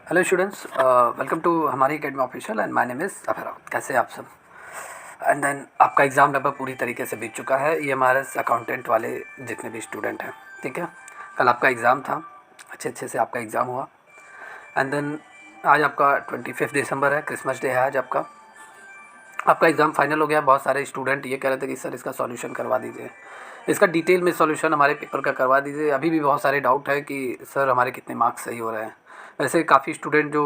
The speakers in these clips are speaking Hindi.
हेलो स्टूडेंट्स, वेलकम टू हमारी academy official and my name is अफरा। कैसे हैं आप सब? एंड देन आपका एग्ज़ाम लगभग पूरी तरीके से बीत चुका है। ये हमारे अकाउंटेंट वाले जितने भी स्टूडेंट हैं, ठीक है। कल आपका एग्ज़ाम था, अच्छे से आपका एग्ज़ाम हुआ। एंड देन आज आपका 25 दिसंबर है, क्रिसमस डे है आज आपका एग्ज़ाम फाइनल हो गया। बहुत सारे स्टूडेंट ये कह रहे थे कि सर इसका सॉल्यूशन करवा दीजिए, इसका डिटेल में सॉल्यूशन हमारे पेपर का करवा दीजिए। अभी भी बहुत सारे डाउट है कि सर हमारे कितने मार्क्स सही हो रहे हैं। वैसे काफ़ी स्टूडेंट जो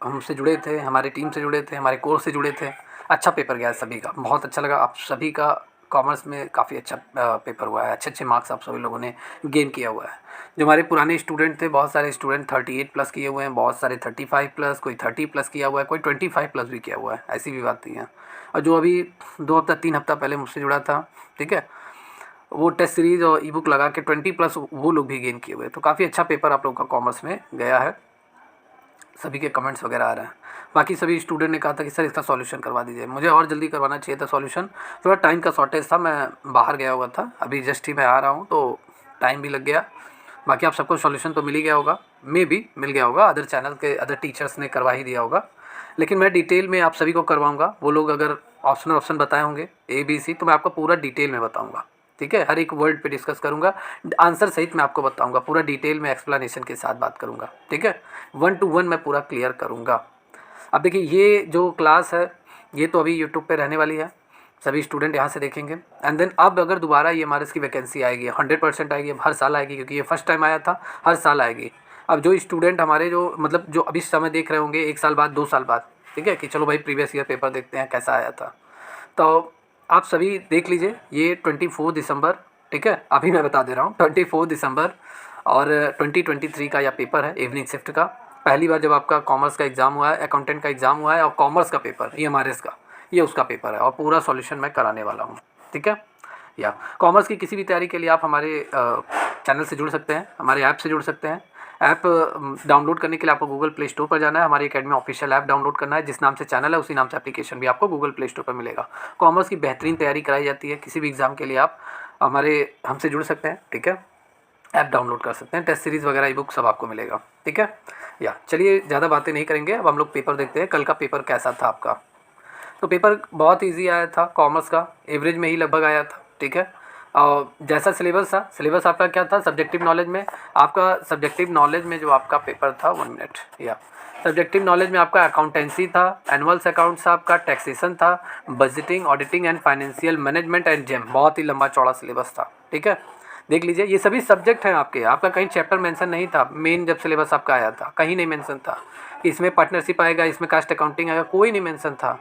हमसे जुड़े थे, हमारी टीम से जुड़े थे, हमारे कोर्स से जुड़े थे, अच्छा पेपर गया सभी का, बहुत अच्छा लगा। आप सभी का कॉमर्स में काफ़ी अच्छा पेपर हुआ है, अच्छे मार्क्स आप सभी लोगों ने गेन किया हुआ है। जो हमारे पुराने स्टूडेंट थे, बहुत सारे स्टूडेंट 38 प्लस किए हुए हैं, बहुत सारे 35 प्लस, कोई 30 प्लस किया हुआ है, कोई 25 प्लस भी किया हुआ है, ऐसी भी बात नहीं है। और जो अभी 2 हफ्ता 3 हफ्ता पहले मुझसे जुड़ा था, ठीक है, वो टेस्ट सीरीज़ और ई बुक लगा के 20 प्लस वो लोग भी गेन किए हुए। तो काफ़ी अच्छा पेपर आप लोग का कॉमर्स में गया है, सभी के कमेंट्स वगैरह आ रहे हैं। बाकी सभी स्टूडेंट ने कहा था कि सर इसका सॉल्यूशन करवा दीजिए। मुझे और जल्दी करवाना चाहिए था सॉल्यूशन, थोड़ा टाइम का शॉर्टेज था, मैं बाहर गया हुआ था, अभी जस्ट ही मैं आ रहा हूँ तो टाइम भी लग गया। बाकी आप सबको सॉल्यूशन तो मिल ही गया होगा, मे भी मिल गया होगा, अदर चैनल के अदर टीचर्स ने करवा ही दिया होगा। लेकिन मैं डिटेल में आप सभी को करवाऊँगा। वो लोग अगर ऑप्शन बताए होंगे ABC, तो मैं आपको पूरा डिटेल में बताऊँगा, ठीक है। हर एक वर्ड पे डिस्कस करूँगा, आंसर सहित मैं आपको बताऊँगा, पूरा डिटेल में एक्सप्लेनेशन के साथ बात करूँगा, ठीक है। 1 to 1 मैं पूरा क्लियर करूँगा। अब देखिए, ये जो क्लास है ये तो अभी यूट्यूब पे रहने वाली है, सभी स्टूडेंट यहाँ से देखेंगे। एंड देन अब अगर दोबारा ये हमारे इसकी वैकेंसी आएगी, 100% आएगी, अब हर साल आएगी, क्योंकि ये फर्स्ट टाइम आया था, हर साल आएगी। अब जो स्टूडेंट हमारे जो मतलब जो अभी समय देख रहे होंगे 1 साल बाद 2 साल बाद, ठीक है, कि चलो भाई प्रीवियस ईयर पेपर देखते हैं कैसा आया था, तो आप सभी देख लीजिए। ये 24 दिसंबर, ठीक है, अभी मैं बता दे रहा हूँ, 24 दिसंबर और 2023 का यह पेपर है, इवनिंग शिफ्ट का। पहली बार जब आपका कॉमर्स का एग्ज़ाम हुआ है, अकाउंटेंट का एग्ज़ाम हुआ है, और कॉमर्स का पेपर EMRS का, ये उसका पेपर है, और पूरा सॉल्यूशन मैं कराने वाला हूँ, ठीक है। या कॉमर्स की किसी भी तैयारी के लिए आप हमारे चैनल से जुड़ सकते हैं, हमारे ऐप से जुड़ सकते हैं। ऐप डाउनलोड करने के लिए आपको गूगल प्ले स्टोर पर जाना है, हमारी अकेडमी ऑफिशियल ऐप डाउनलोड करना है। जिस नाम से चैनल है उसी नाम से एप्लीकेशन भी आपको गूगल प्ले स्टोर पर मिलेगा। कॉमर्स की बेहतरीन तैयारी कराई जाती है, किसी भी एग्ज़ाम के लिए आप हमसे जुड़ सकते हैं, ठीक है। ऐप डाउनलोड कर सकते हैं, टेस्ट सीरीज़ वगैरह ई बुक सब आपको मिलेगा, ठीक है। या चलिए ज़्यादा बातें नहीं करेंगे, अब हम लोग पेपर देखते हैं। कल का पेपर कैसा था आपका? तो पेपर बहुत इजी आया था, कॉमर्स का एवरेज में ही लगभग आया था, ठीक है। और जैसा सिलेबस था, सिलेबस आपका क्या था, सब्जेक्टिव नॉलेज में आपका, सब्जेक्टिव नॉलेज में जो आपका पेपर था, 1 मिनट, या सब्जेक्टिव नॉलेज में आपका अकाउंटेंसी था, एनुअल्स अकाउंट्स था आपका, टैक्सेशन था, budgeting, auditing and financial management and GeM, बहुत ही लंबा चौड़ा सिलेबस था, ठीक है। देख लीजिए, ये सभी सब्जेक्ट हैं आपके, आपका कहीं चैप्टर मेंशन नहीं था। मेन जब सिलेबस आपका आया था कहीं नहीं मेंशन था कि इसमें पार्टनरशिप आएगा, इसमें कास्ट अकाउंटिंग आएगा, कोई नहीं मेंशन था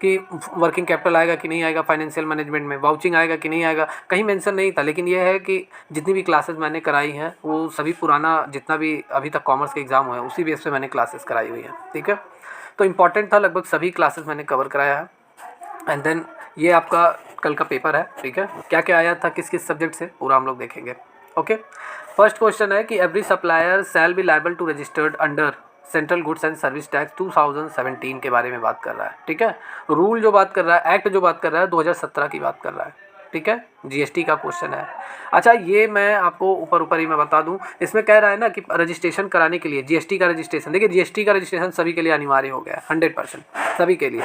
कि वर्किंग कैपिटल आएगा कि नहीं आएगा, फाइनेंशियल मैनेजमेंट में वाउचिंग आएगा कि नहीं आएगा, कहीं मेंशन नहीं था। लेकिन ये है कि जितनी भी क्लासेस मैंने कराई हैं वो सभी पुराना जितना भी अभी तक कॉमर्स के एग्ज़ाम हुए हैं उसी बेस पे मैंने क्लासेस कराई हुई हैं, ठीक है। तो इंपॉर्टेंट था, लगभग सभी क्लासेस मैंने कवर कराया है। एंड देन ये आपका कल का पेपर है, ठीक है। क्या क्या आया था, किस किस सब्जेक्ट से, पूरा हम लोग देखेंगे, ओके। फर्स्ट क्वेश्चन है कि every supplier shall be liable to registered under central goods and service tax 2017 के बारे में बात कर रहा है, ठीक है। रूल जो बात कर रहा है, एक्ट जो बात कर रहा है, 2017 की बात कर रहा है, ठीक है। GST का क्वेश्चन है। अच्छा, ये मैं आपको ऊपर ही मैं बता दूं, इसमें कह रहा है ना कि रजिस्ट्रेशन कराने के लिए GST का रजिस्ट्रेशन, देखिए GST का रजिस्ट्रेशन सभी के लिए अनिवार्य हो गया है, 100% सभी के लिए।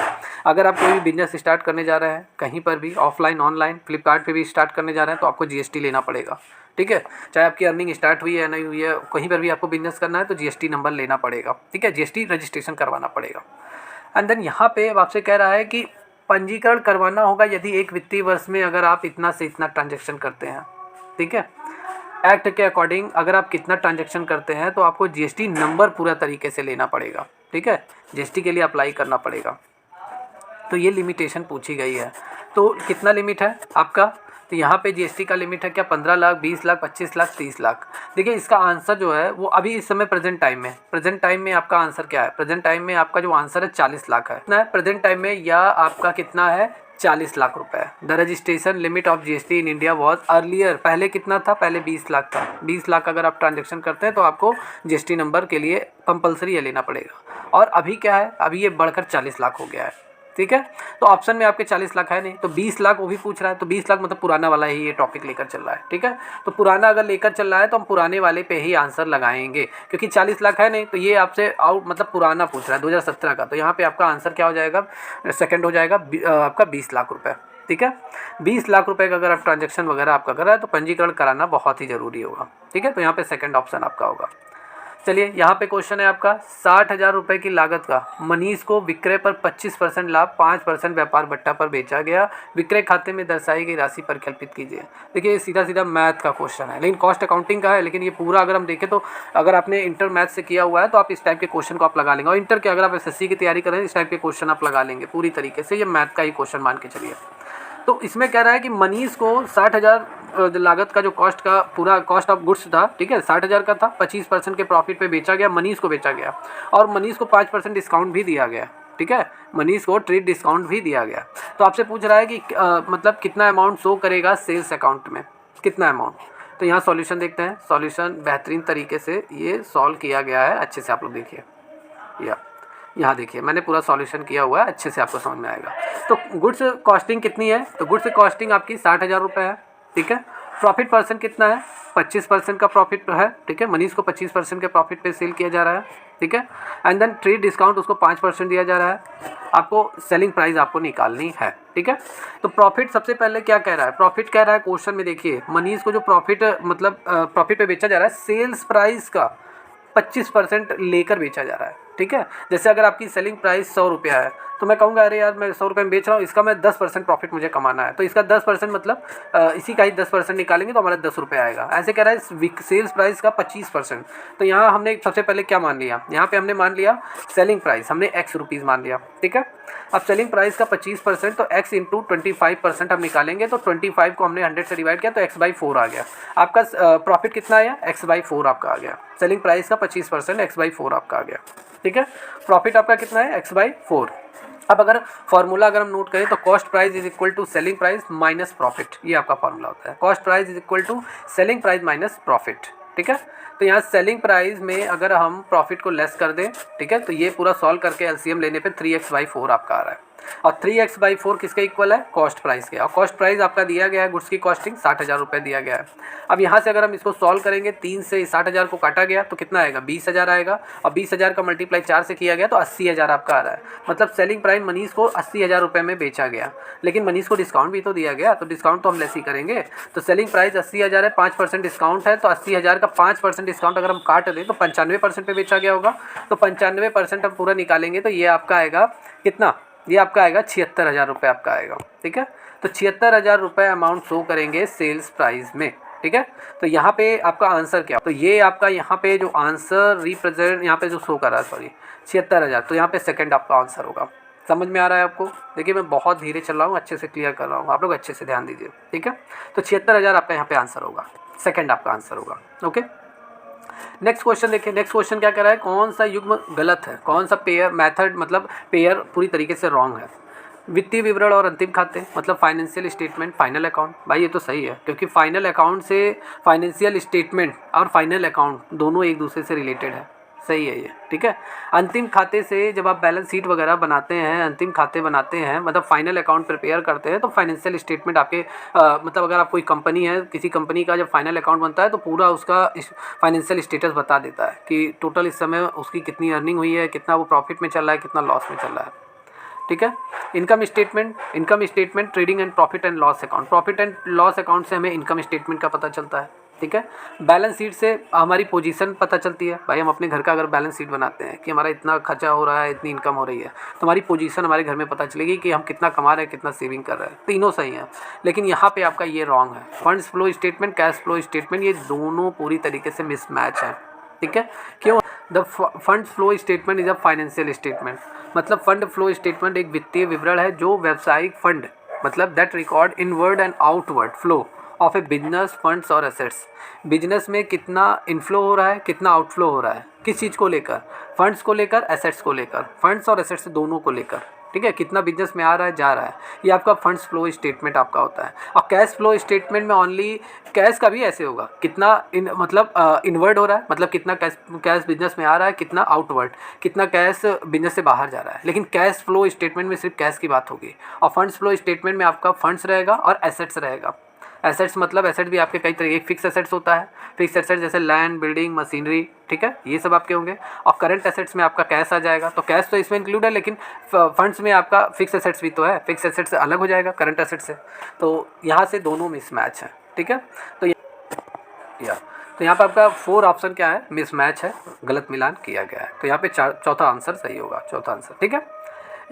अगर आप कोई भी बिजनेस स्टार्ट करने जा रहे हैं, कहीं पर भी ऑफलाइन ऑनलाइन फ्लिपकार्ट पे भी स्टार्ट करने जा रहे हैं, तो आपको GST लेना पड़ेगा, ठीक है। चाहे आपकी अर्निंग स्टार्ट हुई है नहीं हुई है, कहीं पर भी आपको बिजनेस करना है तो GST नंबर लेना पड़ेगा, ठीक है, GST रजिस्ट्रेशन करवाना पड़ेगा। एंड देन यहाँ पे आपसे कह रहा है कि पंजीकरण करवाना होगा यदि एक वित्तीय वर्ष में अगर आप इतना से इतना ट्रांजैक्शन करते हैं, ठीक है। एक्ट के अकॉर्डिंग अगर आप कितना ट्रांजैक्शन करते हैं तो आपको GST नंबर पूरा तरीके से लेना पड़ेगा, ठीक है। GST के लिए अप्लाई करना पड़ेगा। तो ये लिमिटेशन पूछी गई है। तो कितना लिमिट है आपका, तो यहाँ पे GST का लिमिट है क्या, 15 लाख, 20 लाख, 25 लाख, 30 लाख। देखिए इसका आंसर जो है वो अभी इस समय प्रेजेंट टाइम में आपका आंसर क्या है, प्रेजेंट टाइम में आपका जो आंसर है 40 लाख है, कितना है प्रेजेंट टाइम में, या आपका कितना है 40 लाख रुपए। The registration limit of GST in India was earlier, पहले कितना था, पहले 20 लाख था। 20 लाख अगर आप ट्रांजेक्शन करते हैं तो आपको GST नंबर के लिए कंपलसरी है लेना पड़ेगा। और अभी क्या है, अभी ये बढ़कर 40 लाख हो गया है, ठीक है। तो ऑप्शन में आपके 40 लाख है नहीं, तो 20 लाख वो भी पूछ रहा है, तो 20 लाख मतलब पुराना वाला ही ये टॉपिक लेकर चल रहा है, ठीक है। तो पुराना अगर लेकर चल रहा है तो हम पुराने वाले पे ही आंसर लगाएंगे, क्योंकि 40 लाख है नहीं, तो ये आपसे आउट मतलब पुराना पूछ रहा है 2017 का, तो यहाँ पे आपका आंसर क्या हो जाएगा, सेकंड हो जाएगा आपका 20 लाख रुपये, ठीक है। 20 लाख रुपए का अगर आप ट्रांजैक्शन वगैरह आपका कर रहा है तो पंजीकरण कराना बहुत ही ज़रूरी होगा, ठीक है। तो यहाँ पे सेकंड ऑप्शन आपका होगा। चलिए यहाँ पे क्वेश्चन है आपका, 60,000 रुपये की लागत का मनीष को विक्रय पर 25% लाभ 5% व्यापार भट्टा पर बेचा गया, विक्रय खाते में दर्शाई गई राशि परिकल्पित कीजिए। देखिए ये सीधा सीधा मैथ का क्वेश्चन है, लेकिन कॉस्ट अकाउंटिंग का है, लेकिन ये पूरा अगर हम देखें तो अगर आपने इंटर मैथ से किया हुआ है तो आप इस टाइप के क्वेश्चन को आप लगा लेंगे, और इंटर के अगर आप SSC की तैयारी करें इस टाइप के क्वेश्चन आप लगा लेंगे पूरी तरीके से, ये मैथ का ही क्वेश्चन मान के चलिए। तो इसमें कह रहा है कि मनीष को 60,000 लागत का जो कॉस्ट का पूरा कॉस्ट ऑफ गुड्स था, ठीक है, 60,000 का था, 25% के प्रॉफिट पे बेचा गया, मनीष को बेचा गया, और मनीष को 5% डिस्काउंट भी दिया गया, ठीक है, मनीष को ट्रेड डिस्काउंट भी दिया गया। तो आपसे पूछ रहा है कि मतलब कितना अमाउंट शो करेगा सेल्स अकाउंट में, कितना अमाउंट। तो यहाँ सॉल्यूशन देखते हैं, सॉल्यूशन बेहतरीन तरीके से ये सॉल्व किया गया है, अच्छे से आप लोग देखिए, यहाँ देखिए मैंने पूरा सॉल्यूशन किया हुआ है, अच्छे से आपको समझ में आएगा। तो गुड्स कॉस्टिंग कितनी है, तो गुड्स कॉस्टिंग आपकी 60,000 रुपये है, ठीक है। प्रॉफिट परसेंट कितना है, 25% का प्रॉफिट है, ठीक है, मनीष को 25% के प्रॉफिट पे सेल किया जा रहा है, ठीक है। एंड देन ट्रेड डिस्काउंट उसको 5% दिया जा रहा है, आपको सेलिंग प्राइस आपको निकालनी है, ठीक है। तो प्रॉफिट सबसे पहले क्या कह रहा है, प्रॉफिट कह रहा है क्वेश्चन में, देखिए मनीष को जो प्रॉफिट मतलब प्रॉफिट पे बेचा जा रहा है, सेल्स प्राइस का 25% लेकर बेचा जा रहा है, ठीक है। जैसे अगर आपकी सेलिंग प्राइस 100 रुपया है तो मैं कहूँगा अरे यार मैं 100 रुपये में बेच रहा हूँ, इसका मैं 10% प्रॉफिट मुझे कमाना है, तो इसका 10% मतलब इसी का ही 10% निकालेंगे तो हमारा 10 रुपये आएगा। ऐसे कह रहा है सेल्स प्राइस का 25%। तो यहाँ हमने सबसे पहले क्या मान लिया, यहाँ पे हमने मान लिया सेलिंग प्राइस, हमने X रुपीज़ मान लिया, ठीक है। अब सेलिंग प्राइस का 25% तो X इंटू 25% हम निकालेंगे, तो 25 को हमने 100 से डिवाइड किया तो X/4 आ गया। आपका प्रॉफिट कितना आया, X/4 आपका आ गया। सेलिंग प्राइस का 25% X/4 आपका आ गया, ठीक है। प्रॉफिट आपका कितना है, X/4। अब अगर फार्मूला अगर हम नोट करें तो cost price is equal to selling price minus profit, ये आपका फार्मूला होता है, cost price is equal to selling price minus profit, ठीक है। तो यहाँ सेलिंग प्राइस में अगर हम प्रॉफिट को लेस कर दें, ठीक है, तो ये पूरा सॉल्व करके एलसीएम लेने पे 3x/4 आपका आ रहा है, और 3x/4 किसके इक्वल है, कॉस्ट प्राइस के, और कॉस्ट प्राइस आपका दिया गया है गुड्स की कॉस्टिंग 60,000 रुपये दिया गया है। अब यहाँ से अगर हम इसको सॉल्व करेंगे, 3 से 60,000 को काटा गया तो कितना आएगा, 20,000 आएगा, और 20,000 का मल्टीप्लाई 4 से किया गया तो 80,000 आपका आ रहा है। मतलब सेलिंग प्राइस मनीष को 80,000 रुपये में बेचा गया, लेकिन मनीष को डिस्काउंट भी तो दिया गया, तो डिस्काउंट तो हम लेस ही करेंगे। तो सेलिंग प्राइस 80,000 है, 5% डिस्काउंट है, तो 80,000 का 5% डिस्काउंट अगर हम काट दें तो 95% पे बेचा गया होगा, तो 95% हम पूरा निकालेंगे तो ये आपका आएगा कितना, ये आपका आएगा 76,000 रुपये आपका आएगा, ठीक है। तो 76,000 रुपये अमाउंट शो करेंगे सेल्स प्राइस में, ठीक है। तो यहाँ पे आपका आंसर क्या, तो ये आपका यहाँ पे जो आंसर रिप्रेजेंट यहाँ पे जो शो कर रहा है, सॉरी 76,000, तो यहाँ पे सेकंड आपका आंसर होगा। समझ में आ रहा है आपको, देखिए मैं बहुत धीरे चल रहा हूँ, अच्छे से क्लियर कर रहा हूँ, आप लोग अच्छे से ध्यान दीजिए, ठीक है। तो 76,000 आपका यहाँ पे आंसर होगा, सेकंड आपका आंसर होगा, ओके। नेक्स्ट क्वेश्चन देखिए, नेक्स्ट क्वेश्चन क्या कह रहा है, कौन सा युग्म गलत है, कौन सा पेयर मेथड मतलब पेयर पूरी तरीके से रॉन्ग है। वित्तीय विवरण और अंतिम खाते मतलब फाइनेंशियल स्टेटमेंट, फाइनल अकाउंट, भाई ये तो सही है, क्योंकि फाइनल अकाउंट से फाइनेंशियल स्टेटमेंट और फाइनल अकाउंट दोनों एक दूसरे से रिलेटेड है, सही है ये, ठीक है। अंतिम खाते से जब आप बैलेंस शीट वगैरह बनाते हैं, अंतिम खाते बनाते हैं, मतलब फाइनल अकाउंट प्रिपेयर करते हैं, तो फाइनेंशियल स्टेटमेंट आपके मतलब अगर आप कोई कंपनी है, किसी कंपनी का जब फाइनल अकाउंट बनता है तो पूरा उसका फाइनेंशियल स्टेटस बता देता है कि टोटल इस समय उसकी कितनी अर्निंग हुई है, कितना वो प्रॉफिट में चल रहा है, कितना लॉस में चल रहा है, ठीक है। Income statement trading and profit and loss account, profit and loss account से हमें इनकम स्टेटमेंट का पता चलता है, ठीक है। बैलेंस शीट से हमारी पोजीशन पता चलती है, भाई हम अपने घर का अगर बैलेंस शीट बनाते हैं कि हमारा इतना खर्चा हो रहा है, इतनी इनकम हो रही है, तो हमारी पोजीशन हमारे घर में पता चलेगी कि हम कितना कमा रहे हैं, कितना सेविंग कर रहे हैं, तीनों सही हैं। लेकिन यहाँ पे आपका ये रॉन्ग है, funds flow statement, cash flow statement, ये दोनों पूरी तरीके से मिसमैच है, ठीक है। क्यों, the fund flow statement is a financial statement, मतलब फंड फ्लो स्टेटमेंट एक वित्तीय विवरण है जो व्यावसायिक फंड मतलब that record inward and outward flow of A business funds और एसेट्स, बिजनेस में कितना इनफ्लो हो रहा है, कितना आउटफ्लो हो रहा है, किस चीज़ को लेकर, फंड्स को लेकर, एसेट्स को लेकर, फंड्स और एसेट्स दोनों को लेकर, ठीक है, कितना बिजनेस में आ रहा है जा रहा है, ये आपका फंड्स फ्लो स्टेटमेंट आपका होता है। और कैश फ्लो स्टेटमेंट में ओनली कैश का भी ऐसे होगा, कितना मतलब इनवर्ड हो रहा है, मतलब कितना कैश बिजनेस में आ रहा है, कितना आउटवर्ड, कितना कैश बिजनेस से बाहर जा रहा है। लेकिन कैश फ्लो स्टेटमेंट में सिर्फ कैश की बात होगी। और फंड्स फ्लो स्टेटमेंट में आपका फंड्स रहेगा और एसेट्स रहेगा। एसेट्स मतलब एसेट भी आपके कई तरह, एक फिक्स एसेट्स होता है, फिक्स एसेट्स जैसे लैंड, बिल्डिंग, मशीनरी, ठीक है, ये सब आपके होंगे। और करंट एसेट्स में आपका कैश आ जाएगा, तो कैश तो इसमें इंक्लूड है, लेकिन फंड्स में आपका फिक्स एसेट्स भी तो है, फिक्स एसेट्स से अलग हो जाएगा करंट एसेट से। तो यहाँ से दोनों मिसमैच है, ठीक है। तो तो यहाँ पर आपका 4 ऑप्शन क्या है, मिसमैच है, गलत मिलान किया गया है। तो यहाँ पे चौथा आंसर सही होगा, चौथा आंसर, ठीक है।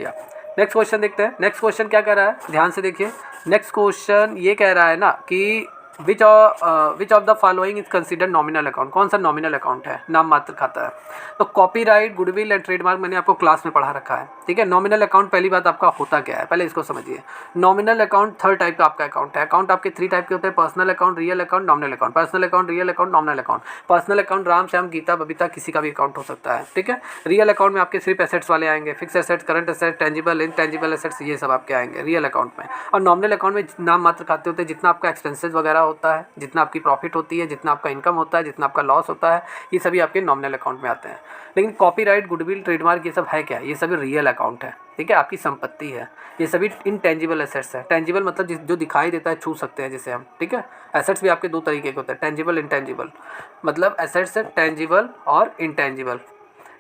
या नेक्स्ट क्वेश्चन देखते हैं। नेक्स्ट क्वेश्चन क्या कह रहा है, ध्यान से देखिए। नेक्स्ट क्वेश्चन ये कह रहा है ना कि विच of the following is considered nominal account, कौन सा नॉमिनल अकाउंट है, नाम मात्र खाता है। तो कॉपीराइट, गुडविल एंड ट्रेडमार्क मैंने आपको क्लास में पढ़ा रखा है, ठीक है। नॉमिनल अकाउंट पहली बात आपका होता क्या है, पहले इसको समझिए। नॉमिनल अकाउंट 3 टाइप का आपका अकाउंट है। अकाउंट आपके 3 टाइप के होते हैं, personal account, real account, nominal account. Personal account, real account, nominal account. Personal account Ram Shyam Geeta Babita किसी का भी अकाउंट हो सकता है, ठीक है। रियल अकाउंट में आपके सिर्फ एसेट्स वाले आएंगे, fix assets, current assets, tangible, intangible assets, ये सब आपके आएंगे रियल अकाउंट में। और नॉमिनल अकाउंट में नाम मात्र खाते होते हैं, जितना आपका एक्सपेंसेस वगैरह होता है, जितना आपकी प्रॉफिट होती है, जितना आपका इनकम होता है, जितना आपका लॉस होता है, ये सभी आपके नॉमिनल अकाउंट में आते हैं। लेकिन कॉपीराइट, गुडविल, ट्रेडमार्क ये सब है क्या, ये सभी रियल अकाउंट है, ठीक है, आपकी संपत्ति है। ये सभी इनटेंजिबल एसेट्स है। टेंजिबल मतलब जो दिखाई देता है, छू सकते हैं जिसे हम, ठीक है। एसेट्स भी आपके 2 तरीके के होते हैं, टेंजिबल, इनटेंजिबल। मतलब एसेट्स है टेंजिबल और इनटेंजिबल।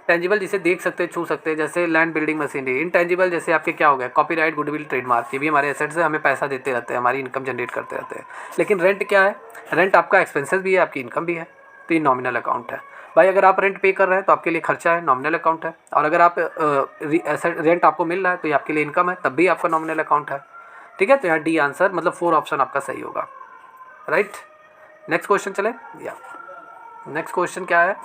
टेंजिबल जिसे देख सकते हैं, छू सकते हैं, जैसे लैंड, बिल्डिंग, मशीनरी। इनटेंजिबल जैसे आपके क्या हो गया, कॉपीराइट, गुडविल, ट्रेडमार्क, ये भी हमारे एसेट्स है, हमें पैसा देते रहते हैं, हमारी इनकम जनरेट करते रहते हैं। लेकिन रेंट क्या है, रेंट आपका एक्सपेंसेस भी है, आपकी इनकम भी है, तो ये नॉमिनल अकाउंट है। भाई अगर आप रेंट पे कर रहे हैं तो आपके लिए खर्चा है, नॉमिनल अकाउंट है। और अगर आप रेंट आपको मिल रहा है तो ये आपके लिए इनकम है, तब भी आपका नॉमिनल अकाउंट है, ठीक है। तो यहाँ डी आंसर मतलब 4 ऑप्शन आपका सही होगा, राइट। नेक्स्ट क्वेश्चन चले। या नेक्स्ट क्वेश्चन क्या है,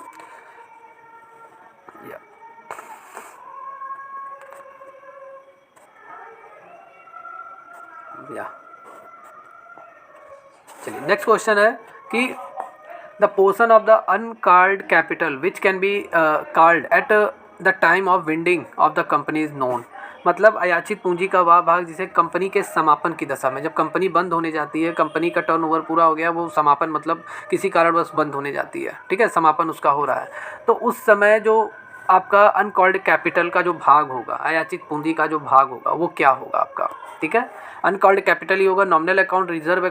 या चलिए नेक्स्ट क्वेश्चन है कि the portion of the uncalled capital which can be called at the time of winding of the company is known. मतलब अयाचित पूंजी का वह भाग जिसे कंपनी के समापन की दशा में, जब कंपनी बंद होने जाती है, कंपनी का टर्नओवर पूरा हो गया, वो समापन मतलब किसी कारणवश बंद होने जाती है, ठीक है, समापन उसका हो रहा है, तो उस समय जो आपका अनकॉल्ड कैपिटल का जो भाग होगा, अयाचित पूंजी का जो भाग होगा, वो क्या होगा आपका, ठीक है। अनकॉल्ड कैपिटल ही होगा, नॉमिनल अकाउंट, रिजर्व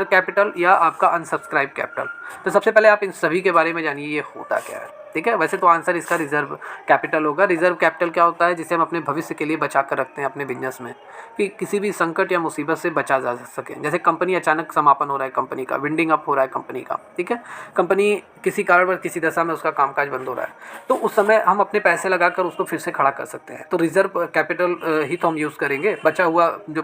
कैपिटल या आपका अनसब्सक्राइब कैपिटल। तो सबसे पहले आप इन सभी के बारे में जानिए ये होता क्या है, ठीक है। वैसे तो आंसर इसका रिजर्व कैपिटल होगा। रिजर्व कैपिटल क्या होता है, जिसे हम अपने भविष्य के लिए बचा कर रखते हैं अपने बिजनेस में, कि किसी भी संकट या मुसीबत से बचा जा सके। जैसे कंपनी अचानक समापन हो रहा है, कंपनी का विंडिंग अप हो रहा है कंपनी का, ठीक है, कंपनी किसी कारण पर किसी दशा में उसका कामकाज बंद हो रहा है, तो उस समय हम अपने पैसे लगाकर उसको फिर से खड़ा कर सकते हैं। तो रिजर्व कैपिटल ही तो हम यूज़ करेंगे, बचा हुआ जो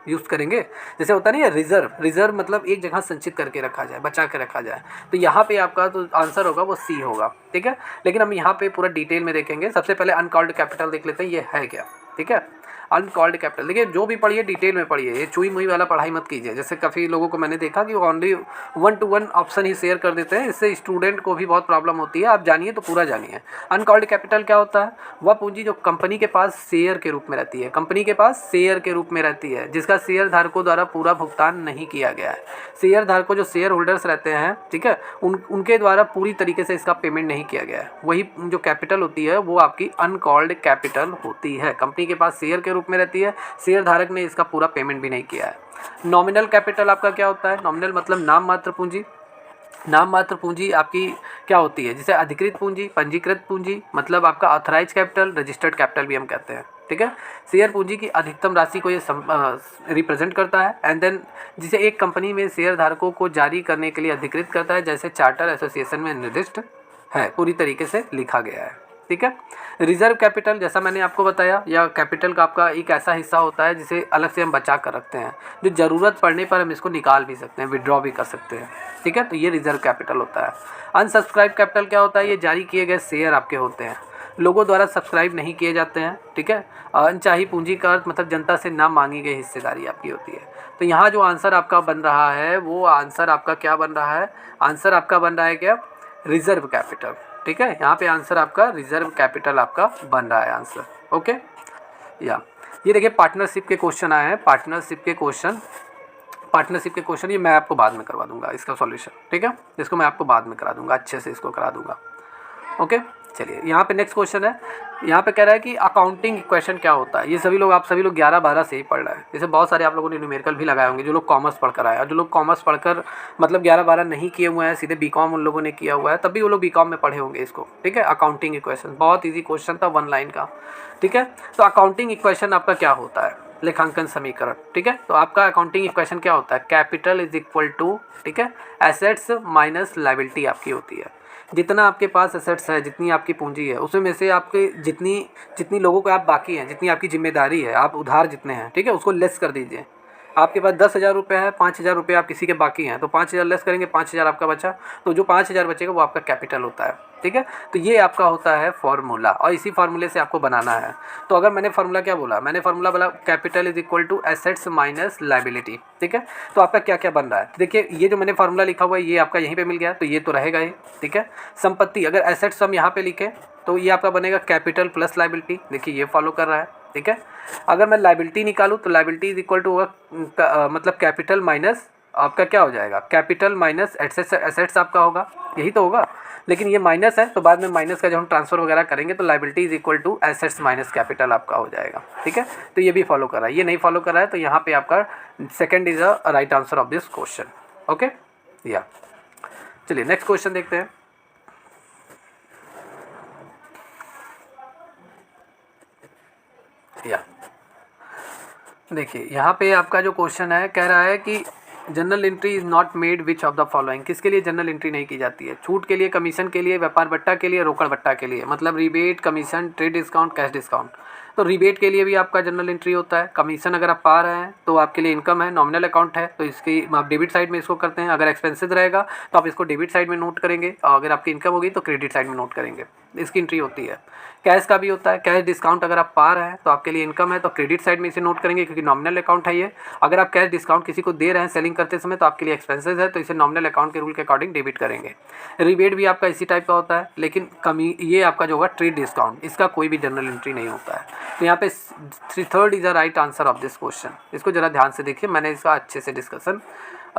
यूज़ करेंगे। जैसे होता नहीं है रिजर्व मतलब एक जगह संचित करके रखा जाए, बचा के रखा जाए। तो यहाँ पे आपका तो आंसर होगा वो सी होगा, ठीक है। लेकिन हम यहाँ पे पूरा डिटेल में देखेंगे। सबसे पहले अनकॉल्ड कैपिटल देख लेते हैं, ये है क्या, ठीक है। अनकॉल्ड कैपिटल देखिए, जो भी पढ़िए डिटेल में पढ़िए, ये चुई मुई वाला पढ़ाई मत कीजिए। जैसे काफ़ी लोगों को मैंने देखा कि only 1 to 1 option he share कर देते हैं, इससे स्टूडेंट को भी बहुत प्रॉब्लम होती है। आप जानिए तो पूरा जानिए। अनकॉल्ड कैपिटल क्या होता है, वह पूंजी जो कंपनी के पास शेयर के रूप में रहती है, कंपनी के पास शेयर के रूप में रहती है, जिसका शेयर धारकों द्वारा पूरा भुगतान नहीं किया गया है। शेयर धारकों जो शेयर होल्डर्स रहते हैं, ठीक है, उनके द्वारा पूरी तरीके से इसका पेमेंट नहीं किया गया है, वही जो कैपिटल होती है वो आपकी अनकॉल्ड कैपिटल होती है। कंपनी के पास शेयर के रूप में रहती है, शेयर धारक ने इसका पूरा पेमेंट भी नहीं किया है। नॉमिनल कैपिटल आपका क्या होता है, नॉमिनल मतलब नाम मात्र पूंजी। नाम मात्र पूंजी आपकी क्या होती है, जिसे अधिकृत पूंजी, पंजीकृत पूंजी, मतलब आपका ऑथराइज कैपिटल, रजिस्टर्ड कैपिटल भी हम कहते हैं, ठीक है। शेयर पूंजी की अधिकतम राशि को ये रिप्रेजेंट करता है। एंड देन जिसे एक कंपनी में शेयर धारकों को जारी करने के लिए अधिकृत करता है, जैसे चार्टर एसोसिएशन में निर्दिष्ट है, पूरी तरीके से लिखा गया है, ठीक है। रिजर्व कैपिटल जैसा मैंने आपको बताया, या कैपिटल का आपका एक ऐसा हिस्सा होता है जिसे अलग से हम बचा कर रखते हैं, जो ज़रूरत पड़ने पर हम इसको निकाल भी सकते हैं, विड्रॉ भी कर सकते हैं, ठीक है। तो ये रिजर्व कैपिटल होता है। अनसब्सक्राइब कैपिटल क्या होता है, ये जारी किए गए शेयर आपके होते हैं, लोगों द्वारा सब्सक्राइब नहीं किए जाते हैं, ठीक है। अनचाही पूंजी का अर्थ मतलब जनता से ना मांगी गई हिस्सेदारी आपकी होती है। तो यहाँ जो आंसर आपका बन रहा है, वो आंसर आपका क्या बन रहा है, आंसर आपका बन रहा है क्या, रिजर्व कैपिटल, ठीक है। यहाँ पे आंसर आपका रिजर्व कैपिटल आपका बन रहा है आंसर, ओके। या ये देखिए पार्टनरशिप के क्वेश्चन आए हैं, पार्टनरशिप के क्वेश्चन ये मैं आपको बाद में करवा दूंगा इसका सॉल्यूशन, ठीक है, इसको मैं आपको बाद में करा दूंगा, अच्छे से इसको करा दूंगा। ओके, चलिए यहाँ पे नेक्स्ट क्वेश्चन है, यहाँ पे कह रहा है कि अकाउंटिंग इक्वेशन क्या होता है। ये सभी लोग, आप सभी लोग 11-12 से ही पढ़ रहे हैं, जैसे बहुत सारे आप लोगों ने न्यूमेरिकल भी लगाए होंगे जो लोग कॉमर्स पढ़कर आए, और जो लोग कॉमर्स पढ़कर मतलब 11-12 नहीं किए हुए हैं, सीधे बीकॉम उन लोगों ने किया हुआ है, तब भी वो लोग बीकॉम में पढ़े होंगे इसको, ठीक है। अकाउंटिंग इक्वेशन बहुत ईजी क्वेश्चन था, 1 लाइन का, ठीक है। तो अकाउंटिंग इक्वेशन आपका क्या होता है, लेखांकन समीकरण, ठीक है। तो आपका अकाउंटिंग इक्वेशन क्या होता है, कैपिटल इज इक्वल टू, ठीक है, एसेट्स माइनस लायबिलिटी आपकी होती है। जितना आपके पास एसेट्स है, जितनी आपकी पूंजी है, उसमें से आपके जितनी लोगों को आप बाकी हैं, जितनी आपकी जिम्मेदारी है, आप उधार जितने हैं, ठीक है, उसको लेस कर दीजिए। आपके पास 10,000 रुपये है, 5,000 रुपये आप किसी के बाकी हैं, तो 5,000 लेस करेंगे, 5,000 आपका बचा, तो जो 5,000 बचेगा वो आपका कैपिटल होता है, ठीक है। तो ये आपका होता है फार्मूला, और इसी फार्मूले से आपको बनाना है। तो अगर मैंने फार्मूला क्या बोला, मैंने फार्मूला बोला capital is equal to assets minus liability, ठीक है। तो आपका क्या क्या बन रहा है, देखिए ये जो मैंने फार्मूला लिखा हुआ है ये आपका यहीं पे मिल गया, तो ये तो रहेगा ही, ठीक है। संपत्ति, अगर एसेट्स हम यहाँ पे लिखें तो ये आपका बनेगा कैपिटल प्लस लायबिलिटी, देखिए ये फॉलो कर रहा है, ठीक है। अगर मैं लायबिलिटी निकालूँ तो लायबिलिटी इज इक्वल टू होगा मतलब कैपिटल माइनस आपका क्या हो जाएगा, कैपिटल माइनस एसेट्स आपका होगा, यही तो होगा। लेकिन ये माइनस है, तो बाद में माइनस का जब हम ट्रांसफर वगैरह करेंगे तो liability is equal to assets minus capital आपका हो जाएगा, ठीक है। तो ये भी फॉलो कर रहा है, ये नहीं फॉलो कर रहा है, तो यहाँ पे आपका second is a right answer of this question. Okay, या चलिए नेक्स्ट क्वेश्चन देखते हैं। या देखिए यहाँ पे आपका जो क्वेश्चन है, कह रहा है कि general entry is not made which of the following, किसके लिए जनरल एंट्री नहीं की जाती है, छूट के लिए, कमीशन के लिए, व्यापार बट्टा के लिए, रोकड़ बट्टा के लिए, मतलब rebate, commission, trade discount, cash discount. तो रिबेट के लिए भी आपका जनरल एंट्री होता है, कमीशन अगर आप पा रहे हैं तो आपके लिए इनकम है, नॉमिनल अकाउंट है, तो इसकी आप डेबिट साइड में इसको करते हैं। अगर एक्सपेंसेस रहेगा तो आप इसको डेबिट साइड में नोट करेंगे, और अगर आपकी इनकम होगी तो क्रेडिट साइड में नोट करेंगे, इसकी एंट्री होती है। कैश का भी होता है, कैश डिस्काउंट अगर आप पा रहे हैं तो आपके लिए इनकम है, तो क्रेडिट साइड में इसे नोट करेंगे क्योंकि नॉमिनल अकाउंट है ये। अगर आप कैश डिस्काउंट किसी को दे रहे हैं सेलिंग करते समय तो आपके लिए एक्सपेंसेस है, तो इसे नॉमिनल अकाउंट के रूल के अकॉर्डिंग डेबिट करेंगे। रिबेट भी आपका इसी टाइप का होता है, लेकिन कमी ये आपका जो होगा ट्रेड डिस्काउंट, इसका कोई भी जनरल एंट्री नहीं होता है। तो यहाँ पे third is the right answer of this question. इसको ज़रा ध्यान से देखिए, मैंने इसका अच्छे से डिस्कशन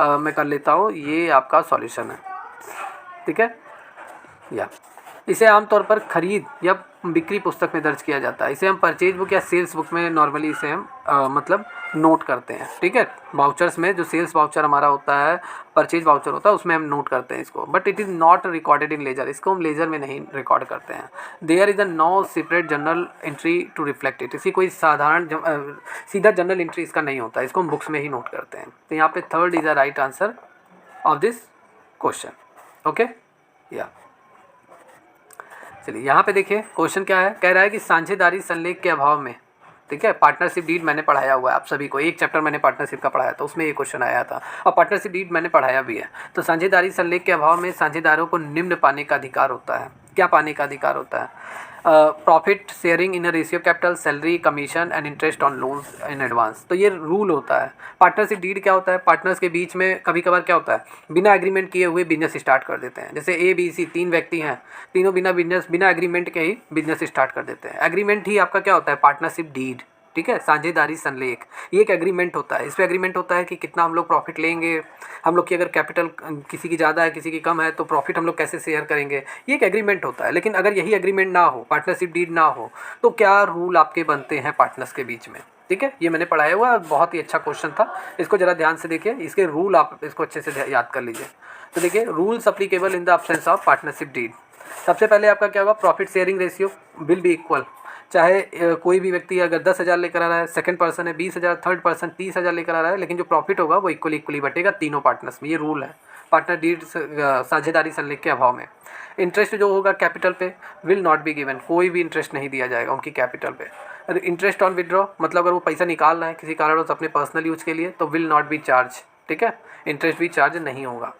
मैं कर लेता हूँ, ये आपका सॉल्यूशन है, ठीक है। या इसे आमतौर पर खरीद या बिक्री पुस्तक में दर्ज किया जाता है, इसे हम परचेज बुक या सेल्स बुक में नॉर्मली इसे हम मतलब नोट करते हैं, ठीक है। वाउचर्स में जो सेल्स वाउचर हमारा होता है, परचेज वाउचर होता है, उसमें हम नोट करते हैं इसको, but it is not recorded in ledger, इसको हम लेजर में नहीं रिकॉर्ड करते हैं। There is a no separate journal entry to reflect it, इसकी कोई साधारण सीधा जनरल एंट्री इसका नहीं होता, इसको हम बुक्स में ही नोट करते हैं। तो यहाँ पे third is the right answer of this question. Okay, या चलिए यहाँ पे देखिए क्वेश्चन क्या है, कह रहा है कि साझेदारी संलेख के अभाव में, ठीक है, पार्टनरशिप डीड मैंने पढ़ाया हुआ है आप सभी को, एक चैप्टर मैंने पार्टनरशिप का पढ़ाया था, उसमें ये क्वेश्चन आया था, और पार्टनरशिप डीड मैंने पढ़ाया भी है। तो साझेदारी संलेख के अभाव में साझेदारों को निम्न पाने का अधिकार होता है, क्या पाने का अधिकार होता है, profit sharing in ratio capital, salary, commission and interest on loans in advance. तो ये रूल होता है। पार्टनरशिप डीड क्या होता है, पार्टनर्स के बीच में कभी कभार क्या होता है, बिना एग्रीमेंट किए हुए बिजनेस स्टार्ट कर देते हैं। जैसे ABC 3 व्यक्ति हैं, तीनों बिना एग्रीमेंट के ही बिजनेस स्टार्ट कर देते हैं। एग्रीमेंट ही आपका क्या होता है, पार्टनरशिप डीड, ठीक है। साझेदारी संलेख ये एक एग्रीमेंट होता है, इस पर एग्रीमेंट होता है कि कितना हम लोग प्रॉफिट लेंगे, हम लोग की अगर कैपिटल किसी की ज़्यादा है किसी की कम है तो प्रॉफिट हम लोग कैसे शेयर करेंगे, ये एक एग्रीमेंट होता है। लेकिन अगर यही एग्रीमेंट ना हो, पार्टनरशिप डीड ना हो, तो क्या रूल आपके बनते हैं पार्टनर्स के बीच में, ठीक है। ये मैंने पढ़ाया हुआ, बहुत ही अच्छा क्वेश्चन था, इसको ज़रा ध्यान से देखिए, इसके रूल आप इसको अच्छे से याद कर लीजिए। तो देखिए rules applicable in the absence of partnership deed. सबसे पहले आपका क्या होगा, profit sharing ratio will be equal, चाहे कोई भी व्यक्ति अगर 10,000 लेकर आ रहा है, सेकंड पर्सन है 20,000, थर्ड पर्सन 30,000 लेकर आ रहा है, लेकिन जो प्रॉफिट होगा वो इक्वली बटेगा तीनों पार्टनर्स में, ये रूल है पार्टनर डीड साझेदारी संलेख के अभाव में। इंटरेस्ट जो होगा कैपिटल पे विल नॉट बी गिवन, कोई भी इंटरेस्ट नहीं दिया जाएगा उनकी कैपिटल पे। इंटरेस्ट ऑन विड्रॉ मतलब अगर वो पैसा निकाल रहे हैं किसी कारणवश अपने पर्सनल यूज के लिए तो विल नॉट बी चार्ज, ठीक है, इंटरेस्ट भी चार्ज नहीं होगा।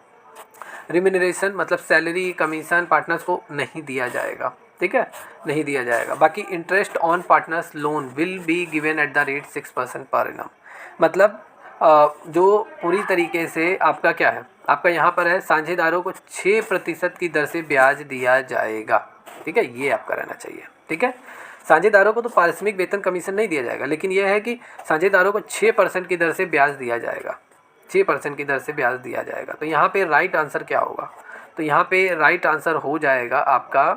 रिम्यूनरेशन मतलब सैलरी, कमीशन पार्टनर्स को नहीं दिया जाएगा, ठीक है, नहीं दिया जाएगा। बाकी interest on partners loan will be given at the rate 6% per annum, मतलब जो पूरी तरीके से आपका क्या है, आपका यहाँ पर है साझेदारों को 6% की दर से ब्याज दिया जाएगा, ठीक है, ये आपका रहना चाहिए, ठीक है। साझेदारों को तो पारिश्रमिक वेतन कमीशन नहीं दिया जाएगा, लेकिन यह है कि साझेदारों को 6% की दर से ब्याज दिया जाएगा, 6% की दर से ब्याज दिया जाएगा। तो यहाँ पे राइट आंसर क्या होगा? तो यहाँ पे राइट आंसर हो जाएगा आपका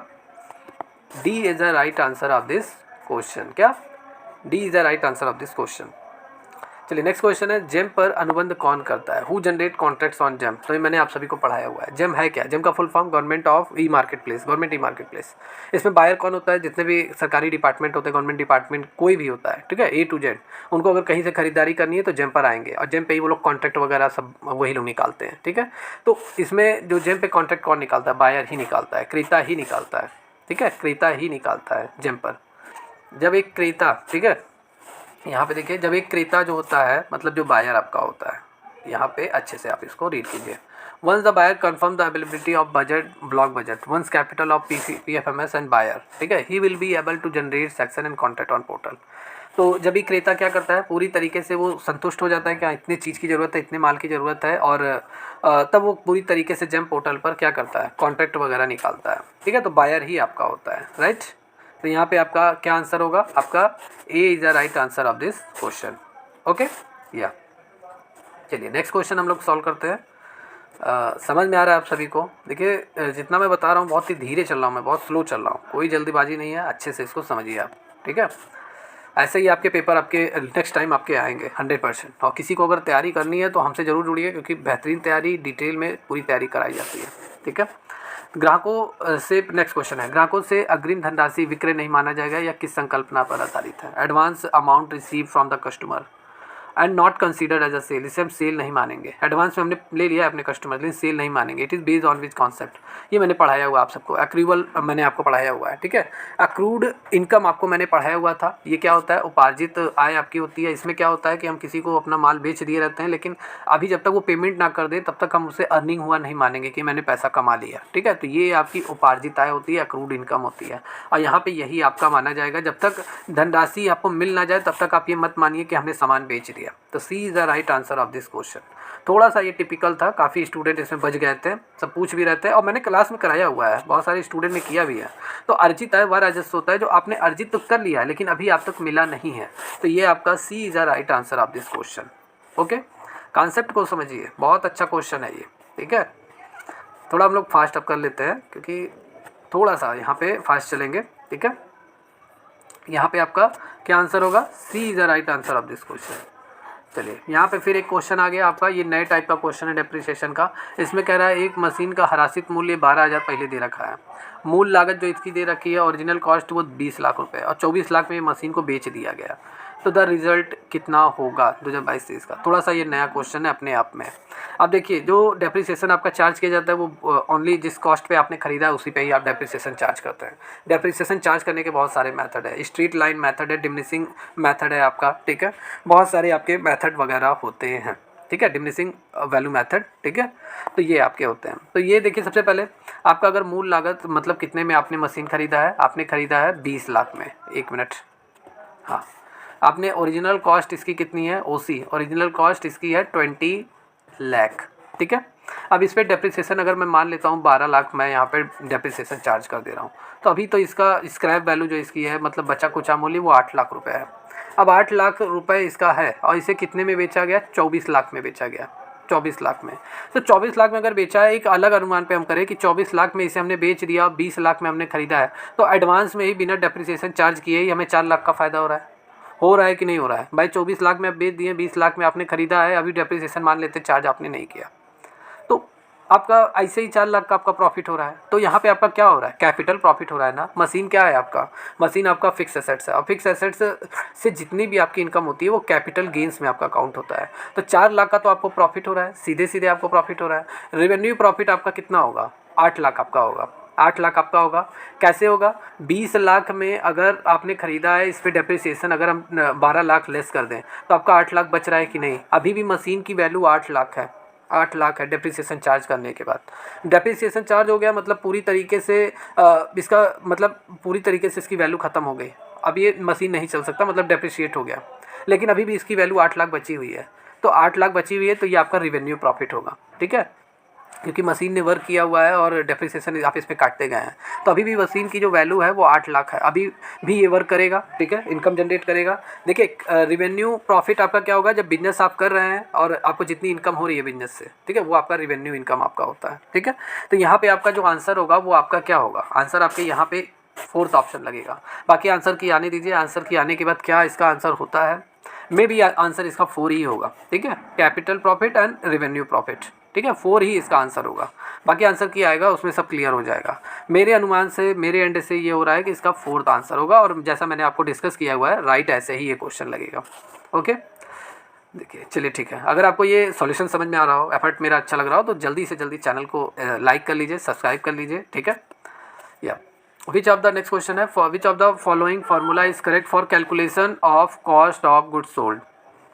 D is the right answer of this question. क्या? D is the right answer of this question. चलिए नेक्स्ट क्वेश्चन है, जेम पर अनुबंध कौन करता है? Who generate contracts on GeM? तो ये मैंने आप सभी को पढ़ाया हुआ है। जेम है क्या? जेम का full form government of E market place, government e market place. इसमें बायर कौन होता है? जितने भी सरकारी डिपार्टमेंट होते हैं, गवर्नमेंट डिपार्टमेंट कोई भी होता है, ठीक है, A to Z, उनको अगर कहीं से खरीदारी करनी है तो जेम पर आएंगे और जेम पे ही वो लोग कॉन्ट्रैक्ट वगैरह सब वही लोग निकालते हैं, ठीक है। तो इसमें जो जेम पे कॉन्ट्रैक्ट कौन निकालता है? बायर ही निकालता है, क्रेता ही निकालता है, ठीक है, क्रेता ही निकालता है जेम पर। जब एक क्रेता, ठीक है, यहाँ पे देखिए, जब एक क्रेता जो होता है मतलब जो बायर आपका होता है, यहाँ पे अच्छे से आप इसको रीड कीजिए। Once the buyer confirm the availability of budget, block budget, once capital of PFMS and buyer, ठीक है, he will be able to generate section and contract on portal. तो जब भी क्रेता क्या करता है, पूरी तरीके से वो संतुष्ट हो जाता है कि इतनी चीज़ की ज़रूरत है, इतने माल की ज़रूरत है, और तब वो पूरी तरीके से जेम पोर्टल पर क्या करता है, कॉन्ट्रैक्ट वगैरह निकालता है, ठीक है। तो बायर ही आपका होता है, राइट। तो यहाँ पे आपका क्या आंसर होगा? आपका ए is the right answer of this question. Okay, या चलिए नेक्स्ट क्वेश्चन हम लोग सॉल्व करते हैं। समझ में आ रहा है आप सभी को? देखिए जितना मैं बता रहा हूँ बहुत ही धीरे चल रहा हूँ, मैं बहुत स्लो चल रहा हूँ, कोई जल्दीबाजी नहीं है, अच्छे से इसको समझिए आप, ठीक है। ऐसे ही आपके पेपर आपके नेक्स्ट टाइम आपके आएंगे 100%। और किसी को अगर तैयारी करनी है तो हमसे ज़रूर जुड़िए, क्योंकि बेहतरीन तैयारी डिटेल में पूरी तैयारी कराई जाती है, ठीक है। ग्राहकों से नेक्स्ट क्वेश्चन है, ग्राहकों से अग्रिम धनराशि विक्रय नहीं माना जाएगा, या किस संकल्पना पर आधारित है? Advance amount receive from the customer and not considered as a sale, इसे हम सेल नहीं मानेंगे। एडवांस में हमने ले लिया है अपने कस्टमर, लेकिन सेल नहीं मानेंगे। It is based on which concept? ये मैंने पढ़ाया हुआ आप सबको, एक्रूवल मैंने आपको पढ़ाया हुआ है, ठीक है। अक्रूड इनकम आपको मैंने पढ़ाया हुआ था। ये क्या होता है? उपार्जित आय आपकी होती है। इसमें क्या होता है कि हम किसी को अपना माल बेच दिए रहते हैं, लेकिन अभी जब तक वो पेमेंट ना कर दे तब तक हम उसे अर्निंग हुआ नहीं मानेंगे कि मैंने पैसा कमा लिया, ठीक है। तो ये आपकी उपार्जित आय होती है, अक्रूड इनकम होती है, और यहाँ पे यही आपका माना जाएगा। जब तक धनराशि आपको मिल ना जाए तब तक आप ये मत मानिए कि हमने सामान बेच दिया। तो C is the right answer of this question. थोड़ा सा ये टिपिकल था, काफ़ी स्टूडेंट इसमें बच गए थे, सब पूछ भी रहते हैं, और मैंने क्लास में कराया हुआ है, बहुत सारे स्टूडेंट ने किया भी है। तो अर्जित आय वह राजस्व होता है जो आपने अर्जित तो कर लिया है लेकिन अभी आप तक मिला नहीं है। तो ये आपका C is the right answer of this question. Okay, concept को समझिए, बहुत अच्छा क्वेश्चन है ये, ठीक है। थोड़ा हम लोग फास्ट अप कर लेते हैं, क्योंकि थोड़ा सा यहाँ पे फास्ट चलेंगे, ठीक है। यहाँ पे आपका क्या आंसर होगा? C is the right answer of this question. चलिए यहाँ पे फिर एक क्वेश्चन आ गया आपका, ये नए टाइप का क्वेश्चन है डेप्रिसिएशन का। इसमें कह रहा है एक मशीन का हरासित मूल्य 12,000 पहले दे रखा है, मूल लागत जो इसकी दे रखी है ओरिजिनल कॉस्ट वो 20 लाख रुपए, और 24 लाख में ये मशीन को बेच दिया गया। तो द रिज़ल्ट कितना होगा 2022-23 का? थोड़ा सा ये नया क्वेश्चन है अपने आप में। अब देखिए, जो डेप्रिसिएशन आपका चार्ज किया जाता है वो ओनली जिस कॉस्ट पे आपने खरीदा है उसी पे ही आप डेप्रिसिएशन चार्ज करते हैं। डेप्रिसिएशन चार्ज करने के बहुत सारे मेथड है, स्ट्रीट लाइन मेथड है, डिमिनिशिंग मेथड है आपका, ठीक है, बहुत सारे आपके मेथड वगैरह होते हैं, ठीक है, डिमिनिशिंग वैल्यू मेथड, ठीक है। तो ये आपके होते हैं। तो ये देखिए, सबसे पहले आपका अगर मूल लागत मतलब कितने में आपने मशीन खरीदा है, आपने खरीदा है 20 लाख में, 1 मिनट, हाँ, आपने ओरिजिनल कॉस्ट इसकी कितनी है, ओसी ओरिजिनल कॉस्ट इसकी है 20 लाख, ठीक है। अब इस पर डेप्रिसिएशन अगर मैं मान लेता हूँ 12 लाख मैं यहाँ पे डेप्रिसिएशन चार्ज कर दे रहा हूँ, तो अभी तो इसका स्क्रैप वैल्यू जो इसकी है मतलब बचा कुचा मूल्य वो 8 लाख रुपए है। अब 8 लाख रुपए इसका है और इसे कितने में बेचा गया? 24 लाख में बेचा गया, 24 लाख में। तो 24 लाख में अगर बेचा है, एक अलग अनुमान पे हम करें कि 24 लाख में इसे हमने बेच दिया, 20 लाख में हमने खरीदा है, तो एडवांस में ही बिना डेप्रिसिएशन चार्ज किए ही हमें 4 लाख का फ़ायदा हो रहा है कि नहीं हो रहा है भाई? 24 लाख में आप बेच दिए, 20 लाख में आपने खरीदा है, अभी डेप्रिसिएशन मान लेते चार्ज आपने नहीं किया, तो आपका ऐसे ही 4 लाख का आपका प्रॉफिट हो रहा है। तो यहाँ पे आपका क्या हो रहा है? कैपिटल प्रॉफिट हो रहा है ना। मशीन क्या है आपका? मशीन आपका फिक्स एसेट्स है, और फिक्स एसेट्स से जितनी भी आपकी इनकम होती है वो कैपिटल गेंस में आपका काउंट होता है। तो 4 लाख का तो आपको प्रॉफिट हो रहा है, सीधे सीधे आपको प्रॉफिट हो रहा है। रेवेन्यू प्रॉफिट आपका कितना होगा? 8 लाख आपका होगा, 8 लाख आपका होगा। कैसे होगा? 20 लाख में अगर आपने ख़रीदा है, इस पर डेप्रिसिएशन अगर हम 12 लाख लेस कर दें तो आपका 8 लाख बच रहा है कि नहीं? अभी भी मशीन की वैल्यू 8 लाख है, 8 लाख है डेप्रिसिएशन चार्ज करने के बाद। डेप्रिसिएशन चार्ज हो गया मतलब पूरी तरीके से इसका मतलब पूरी तरीके से इसकी वैल्यू ख़त्म हो गई। अब ये मशीन नहीं चल सकता, मतलब डेप्रिशिएट हो गया, लेकिन अभी भी इसकी वैल्यू 8 लाख बची हुई है। तो 8 लाख बची हुई है, तो ये आपका रिवेन्यू प्रॉफिट होगा, ठीक है। क्योंकि मशीन ने वर्क किया हुआ है और डेप्रिसिएशन आप इस पे काटते गए हैं। तो अभी भी मशीन की जो वैल्यू है वो 8 लाख है, अभी भी ये वर्क करेगा, ठीक है, इनकम जनरेट करेगा। देखिए रिवेन्यू प्रॉफिट आपका क्या होगा, जब बिजनेस आप कर रहे हैं और आपको जितनी इनकम हो रही है बिजनेस से, ठीक है, वो आपका रिवेन्यू इनकम आपका होता है, ठीक है। तो यहाँ पे आपका जो आंसर होगा वो आपका क्या होगा, आंसर आपके यहाँ पे फोर्थ ऑप्शन लगेगा। बाकी आंसर की आने दीजिए, आंसर की आने के बाद क्या इसका आंसर होता है, मे भी आंसर इसका 4 ही होगा, ठीक है, capital profit and revenue profit, ठीक है, 4 ही इसका आंसर होगा। बाकी आंसर की आएगा उसमें सब क्लियर हो जाएगा। मेरे अनुमान से, मेरे एंड से ये हो रहा है कि इसका 4th आंसर होगा, और जैसा मैंने आपको डिस्कस किया हुआ है राइट ऐसे ही ये क्वेश्चन लगेगा। ओके, देखिए चलिए ठीक है। अगर आपको ये सॉल्यूशन समझ में आ रहा हो, एफर्ट मेरा अच्छा लग रहा हो, तो जल्दी से जल्दी चैनल को लाइक कर लीजिए, सब्सक्राइब कर लीजिए, ठीक है। या which of the next question है, for which of the following formula is correct for calculation of cost of goods sold,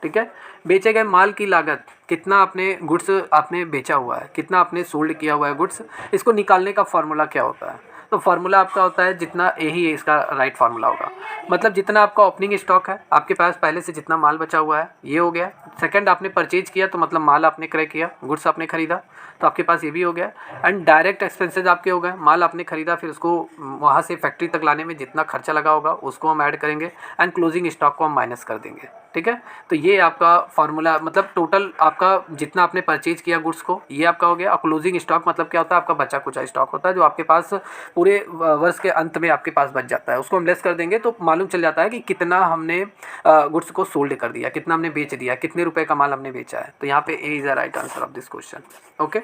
ठीक है। बेचे गए माल की लागत, कितना आपने गुड्स आपने बेचा हुआ है, कितना आपने सोल्ड किया हुआ है गुड्स, इसको निकालने का फार्मूला क्या होता है। तो फार्मूला आपका होता है जितना, यही इसका राइट फार्मूला होगा, मतलब जितना आपका ओपनिंग स्टॉक है, आपके पास पहले से जितना माल बचा हुआ है ये हो गया। सेकंड आपने परचेज किया तो मतलब माल आपने क्रय किया, गुड्स आपने खरीदा, तो आपके पास ये भी हो गया। एंड डायरेक्ट एक्सपेंसेस आपके हो गए, माल आपने खरीदा, फिर उसको वहाँ से फैक्ट्री तक लाने में जितना खर्चा लगा होगा उसको हम ऐड करेंगे, एंड क्लोजिंग स्टॉक को हम माइनस कर देंगे, ठीक है। तो ये आपका फार्मूला, मतलब टोटल आपका जितना आपने परचेज किया गुड्स को, ये आपका हो गया। और क्लोजिंग स्टॉक मतलब क्या होता है, आपका बचा कुचा स्टॉक होता है जो आपके पास पूरे वर्ष के अंत में आपके पास बच जाता है, उसको हम लेस कर देंगे तो मालूम चल जाता है कि कितना हमने गुड्स को सोल्ड कर दिया, कितना हमने बेच दिया, कितने रुपए का माल हमने बेचा है। तो यहाँ पे ए is the right answer of this question. Okay,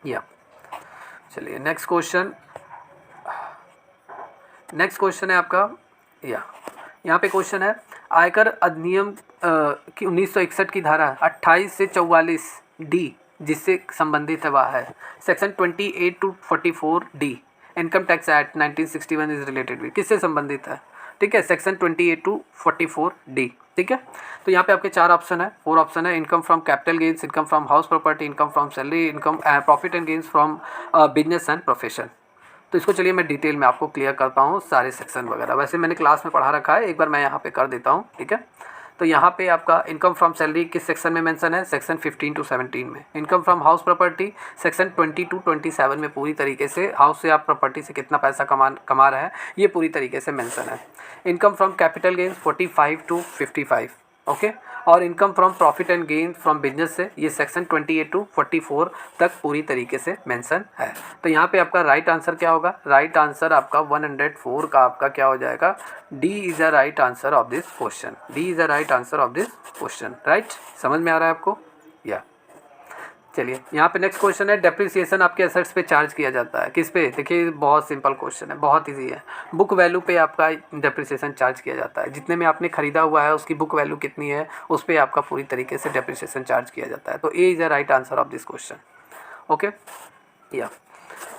या चलिए नेक्स्ट क्वेश्चन। नेक्स्ट क्वेश्चन है आपका, या यहाँ पे क्वेश्चन है, आयकर अधिनियम की 1961 की धारा 28 से 44 डी जिससे संबंधित है वह है section 28 to 44 D. Income tax act 1961 is related with, किससे संबंधित है, ठीक है, सेक्शन 28 to 44 डी, ठीक है। तो यहाँ पे आपके 4 ऑप्शन है, 4 ऑप्शन है, income from capital gains, income from house property, income from salary, income profit and gains from business and profession. तो इसको चलिए मैं डिटेल में आपको क्लियर करता हूँ सारे सेक्शन वगैरह, वैसे मैंने क्लास में पढ़ा रखा है, एक बार मैं यहाँ पे कर देता हूँ, ठीक है। तो यहाँ पे आपका इनकम फ्रॉम सैलरी किस सेक्शन में मेंशन है, सेक्शन 15 to 17 में। Income from house property section 20 to 27 में पूरी तरीके से हाउस से आप प्रॉपर्टी से कितना पैसा कमा रहे हैं ये पूरी तरीके से मेंशन है। Income from capital gains 45 to 55, okay. और income from profit and gain from business से ये सेक्शन 28 to 44 तक पूरी तरीके से मेंशन है। तो यहाँ पे आपका राइट आंसर क्या होगा, राइट आंसर आपका 104 का आपका क्या हो जाएगा, D is the right answer of this question, D is the right answer of this question, right. समझ में आ रहा है आपको, या चलिए यहाँ पे नेक्स्ट क्वेश्चन है, डेप्रिसिएशन आपके एसेट्स पे चार्ज किया जाता है, किस पे, देखिए बहुत सिंपल क्वेश्चन है, बहुत इजी है। बुक वैल्यू पे आपका डेप्रिसिएशन चार्ज किया जाता है, जितने में आपने खरीदा हुआ है उसकी बुक वैल्यू कितनी है उस पर आपका पूरी तरीके से डेप्रिसिएशन चार्ज किया जाता है। तो A is the right answer of this question. Okay, या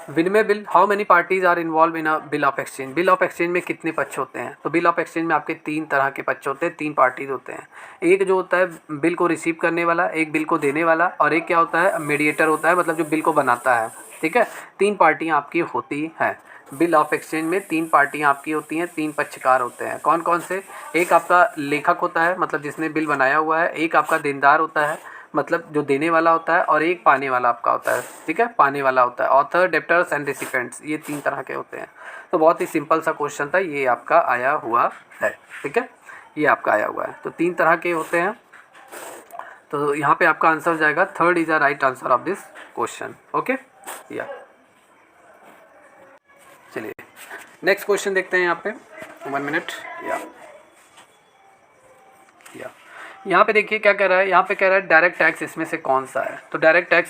विनिमय bill, how many parties are involve in a bill of exchange. Bill of exchange में कितने पक्ष होते हैं, तो बिल ऑफ एक्सचेंज में आपके 3 तरह के पक्ष होते हैं, 3 पार्टीज होते हैं। एक जो होता है बिल को रिसीव करने वाला, एक बिल को देने वाला, और एक क्या होता है मीडिएटर होता है, मतलब जो बिल को बनाता है, ठीक है। 3 पार्टियाँ आपकी होती हैं बिल ऑफ एक्सचेंज में, 3 पार्टियाँ आपकी होती हैं, 3 पक्षकार होते हैं। कौन कौन से, एक आपका लेखक होता है, मतलब जिसने बिल बनाया हुआ है, एक आपका देनदार होता है, मतलब जो देने वाला होता है, और एक पाने वाला आपका होता है, ठीक है, पाने वाला होता है। ऑथर, डेप्टर्स एंड रिसिपेंट्स, ये 3 तरह के होते हैं। तो बहुत ही सिंपल सा क्वेश्चन था, ये आपका आया हुआ है, ठीक है, ये आपका आया हुआ है। तो 3 तरह के होते हैं, तो यहाँ पे आपका आंसर हो जाएगा 3rd is the right answer of this question. Okay, या चलिए नेक्स्ट क्वेश्चन देखते हैं यहाँ पे, 1 मिनट। या यहाँ पे देखिए क्या कह रहा है, यहाँ पे कह रहा है डायरेक्ट टैक्स इसमें से कौन सा है। तो डायरेक्ट टैक्स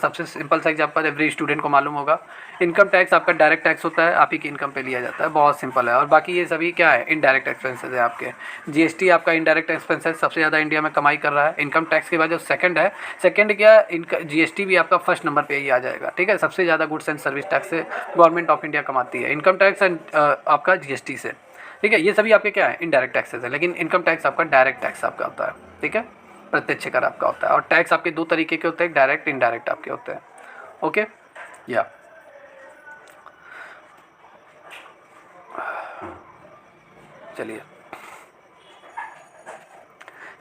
सबसे सिंपल सा एग्जांपल एवरी स्टूडेंट को मालूम होगा, इनकम टैक्स आपका डायरेक्ट टैक्स होता है, आप ही की इनकम पे लिया जाता है, बहुत सिंपल है। और बाकी ये सभी क्या है, इनडायरेक्ट एक्सपेंसेस है आपके। जीएसटी आपका इनडायरेक्ट एक्सपेंसेस सबसे ज़्यादा इंडिया में कमाई कर रहा है। इनकम टैक्स के बाद जो सेकंड है, सेकंड क्या, इनका जीएसटी भी आपका फर्स्ट नंबर पे ही आ जाएगा, ठीक है। सबसे ज़्यादा गुड्स एंड सर्विस टैक्स से गवर्नमेंट ऑफ इंडिया कमाती है, इनकम टैक्स एंड आपका जीएसटी से, ठीक है। ये सभी आपके क्या है, इनडायरेक्ट टैक्सेस है, लेकिन इनकम टैक्स आपका डायरेक्ट टैक्स आपका होता है, ठीक है, प्रत्यक्ष कर आपका होता है। और टैक्स आपके 2 तरीके के होते हैं, डायरेक्ट इनडायरेक्ट आपके होते हैं। ओके, या चलिए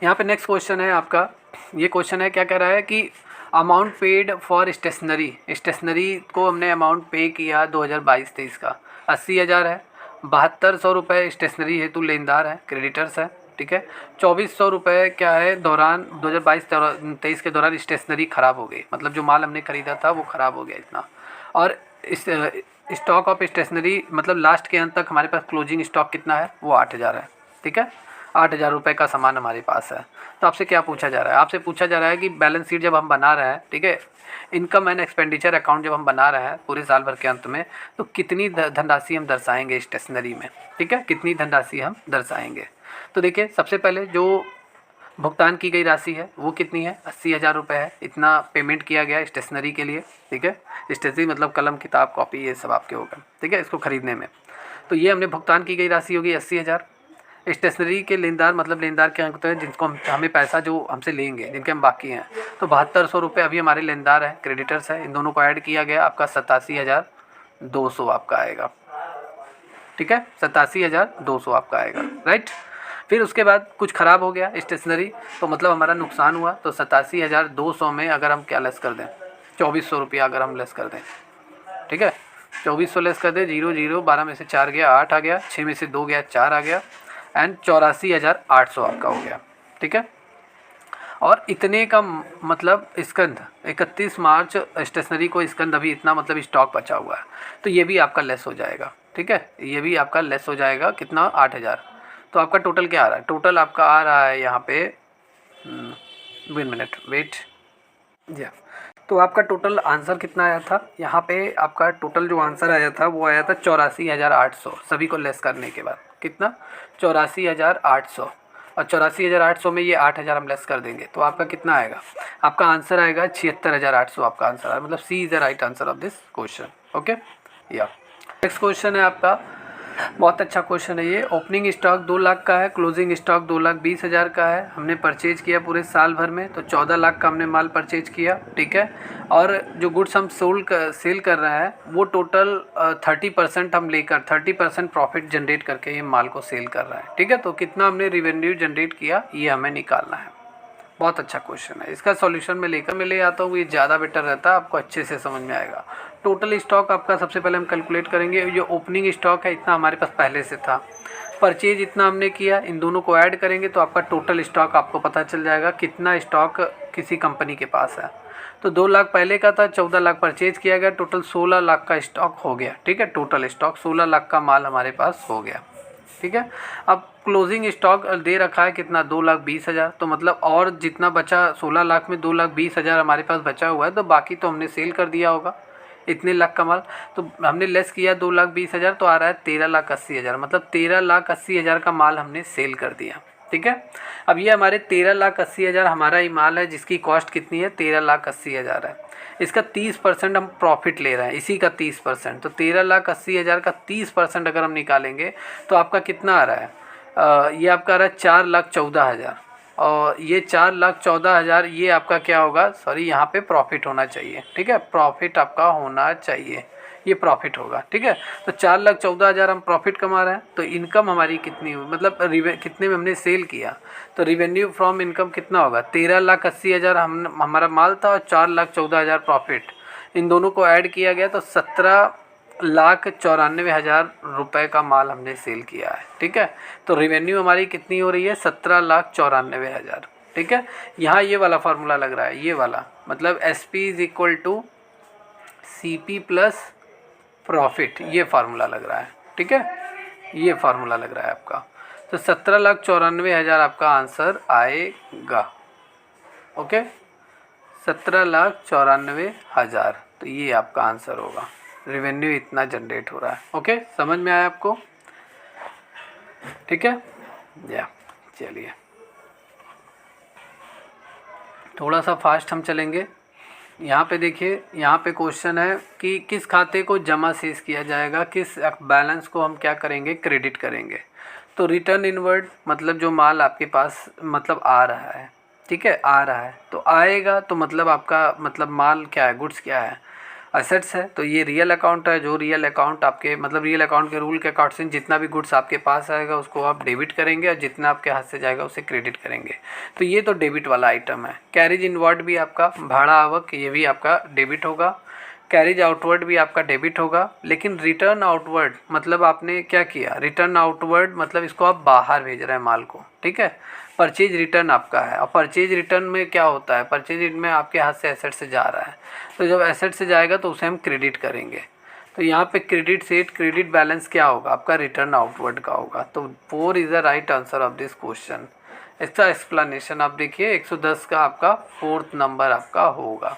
यहाँ पे नेक्स्ट क्वेश्चन है आपका, ये क्वेश्चन है क्या कह रहा है कि amount paid for stationery, stationery को हमने अमाउंट पे किया 2022-23 का 80,000 है। 7200 रुपये स्टेशनरी हेतु लेनदार है, क्रेडिटर्स है, ठीक है। 2400 रुपये क्या है, दौरान 2022-23 के दौरान स्टेशनरी ख़राब हो गई, मतलब जो माल हमने ख़रीदा था वो ख़राब हो गया इतना। और इस स्टॉक ऑफ स्टेशनरी मतलब लास्ट के अंत तक हमारे पास क्लोजिंग स्टॉक कितना है, वो 8,000 है, ठीक है। 8,000 रुपये का सामान हमारे पास है। तो आपसे क्या पूछा जा रहा है, आपसे पूछा जा रहा है कि बैलेंस शीट जब हम बना रहे हैं, ठीक है, इनकम एंड एक्सपेंडिचर अकाउंट जब हम बना रहे हैं पूरे साल भर के अंत में, तो कितनी धनराशि हम दर्शाएंगे स्टेशनरी में, ठीक है, कितनी धनराशि हम दर्शाएंगे। तो देखिए सबसे पहले जो भुगतान की गई राशि है वो कितनी है, 80,000 रुपये है। इतना पेमेंट किया गया स्टेशनरी के लिए, ठीक है। स्टेशनरी मतलब कलम, किताब, कॉपी, ये सब आपके होगा, ठीक है, इसको खरीदने में। तो ये हमने भुगतान की गई राशि होगी 80,000। स्टेशनरी के लेनदार मतलब लेनदार क्या होते हैं, जिनको हमें पैसा जो हमसे लेंगे, जिनके हम बाकी हैं, तो 7200 रुपये अभी हमारे लेनदार हैं, क्रेडिटर्स है। इन दोनों को ऐड किया गया, आपका 87,200 आपका आएगा, ठीक है, 87,200 आपका आएगा, राइट। फिर उसके बाद कुछ ख़राब हो गया स्टेशनरी, तो मतलब हमारा नुकसान हुआ। तो 87,200 में अगर हम क्या लेस कर दें, 2400 रुपया अगर हम लेस कर दें, ठीक है, 2400 लेस कर दें, 0 0 12 में से 4 गया 8 आ गया, 6 में से 2 गया 4 आ गया, एंड 84,800 आपका हो गया, ठीक है। और इतने का मतलब स्कंद 31 मार्च स्टेशनरी को स्कंद अभी इतना मतलब स्टॉक बचा हुआ है, तो ये भी आपका लेस हो जाएगा, ठीक है, ये भी आपका लेस हो जाएगा कितना, 8,000। तो आपका टोटल क्या आ रहा है, टोटल आपका आ रहा है यहाँ पे 1 मिनट वेट या, तो आपका टोटल आंसर कितना आया था यहाँ पे, आपका टोटल जो आंसर आया था वो आया था 84,800, सभी को लेस करने के बाद कितना, 84,800। और 84,800 में ये 8,000 हम लेस कर देंगे, तो आपका कितना आएगा, आपका आंसर आएगा 76,800 आपका आंसर आएगा, मतलब C is the right answer of this question, okay. या नेक्स्ट क्वेश्चन है आपका, बहुत अच्छा क्वेश्चन है ये। ओपनिंग स्टॉक 2 लाख का है, क्लोजिंग स्टॉक 2,20,000 का है। हमने परचेज किया पूरे साल भर में, तो 14 लाख का हमने माल परचेज किया, ठीक है। और जो गुड्स हम सेल कर रहे हैं वो टोटल 30% हम लेकर 30% प्रॉफिट जनरेट करके ये माल को सेल कर रहे हैं, ठीक है। तो कितना हमने रिवेन्यू जनरेट किया ये हमें निकालना है। बहुत अच्छा क्वेश्चन है, इसका सॉल्यूशन मैं ले आता हूँ, ये ज़्यादा बेटर रहता है, आपको अच्छे से समझ में आएगा। टोटल स्टॉक आपका सबसे पहले हम कैलकुलेट करेंगे, जो ओपनिंग स्टॉक है इतना हमारे पास पहले से था, परचेज इतना हमने किया, इन दोनों को ऐड करेंगे तो आपका टोटल स्टॉक आपको पता चल जाएगा कितना स्टॉक किसी कंपनी के पास है। तो 2 लाख पहले का था, 14 लाख परचेज किया गया, टोटल 16 लाख का स्टॉक हो गया, ठीक है। टोटल स्टॉक 16 लाख का माल हमारे पास हो गया, ठीक है। अब क्लोजिंग स्टॉक दे रखा है कितना, 2,20,000, तो मतलब और जितना बचा 16 लाख में 2,20,000 हमारे पास बचा हुआ है, तो बाकी तो हमने सेल कर दिया होगा इतने लाख का माल। तो हमने लेस किया 2,20,000, तो आ रहा है 13,80,000, मतलब 13,80,000 का माल हमने सेल कर दिया, ठीक है। अब ये हमारे 13,80,000 हमारा ही माल है, जिसकी कॉस्ट कितनी है, 13,80,000 है। इसका 30% हम प्रॉफिट ले रहे हैं, इसी का 30%, तो 13,80,000 का 30% अगर हम निकालेंगे तो आपका कितना आ रहा है, ये आपका आ रहा है 4,14,000। और ये 4,14,000 ये आपका क्या होगा, सॉरी यहाँ पे प्रॉफिट होना चाहिए, ठीक है, प्रॉफिट आपका होना चाहिए, ये प्रॉफिट होगा, ठीक है। तो 4,14,000 हम प्रॉफिट कमा रहे हैं, तो इनकम हमारी कितनी हुई, मतलब कितने में हमने सेल किया, तो रिवेन्यू फ्रॉम इनकम कितना होगा, 13,80,000 हमारा माल था और 4,14,000 प्रॉफिट, इन दोनों को ऐड किया गया तो 17,94,000 रुपये का माल हमने सेल किया है, ठीक है। तो रिवेन्यू हमारी कितनी हो रही है, 17,94,000, ठीक है। यहाँ ये वाला फार्मूला लग रहा है, ये वाला मतलब SP is equal to CP plus profit, ये फार्मूला लग रहा है, ठीक है, ये फार्मूला लग रहा है आपका। तो 17,94,000 आपका आंसर आएगा, ओके, 17,94,000, तो ये आपका आंसर होगा, रेवेन्यू इतना जनरेट हो रहा है, ओके, समझ में आया आपको, ठीक है। या चलिए थोड़ा सा फास्ट हम चलेंगे। यहाँ पे देखिए, यहाँ पे क्वेश्चन है कि किस खाते को जमा शेष किया जाएगा, किस बैलेंस को हम क्या करेंगे, क्रेडिट करेंगे। तो रिटर्न इनवर्ड मतलब जो माल आपके पास मतलब आ रहा है, ठीक है, आ रहा है, तो आएगा तो मतलब आपका मतलब माल क्या है, गुड्स क्या है, असेट्स है तो ये रियल अकाउंट है। जो रियल अकाउंट आपके मतलब रियल अकाउंट के रूल के अकॉर्डिंग जितना भी गुड्स आपके पास आएगा उसको आप डेबिट करेंगे और जितना आपके हाथ से जाएगा उसे क्रेडिट करेंगे। तो ये तो डेबिट वाला आइटम है। कैरिज इनवर्ड भी आपका भाड़ा आवक ये भी आपका डेबिट होगा। कैरिज आउटवर्ड भी आपका डेबिट होगा। लेकिन रिटर्न आउटवर्ड मतलब आपने क्या किया, रिटर्न आउटवर्ड मतलब इसको आप बाहर भेज रहे हैं माल को, ठीक है। परचेज रिटर्न आपका है और परचेज रिटर्न में क्या होता है, परचेज रिटर्न में आपके हाथ से एसेट से जा रहा है तो जब एसेट से जाएगा तो उसे हम क्रेडिट करेंगे। तो यहाँ पे क्रेडिट सेट क्रेडिट बैलेंस क्या होगा आपका, रिटर्न आउटवर्ड का होगा। तो 4 is the right answer of this question. इसका एक्सप्लेनेशन आप देखिए 110 का आपका 4th नंबर आपका होगा।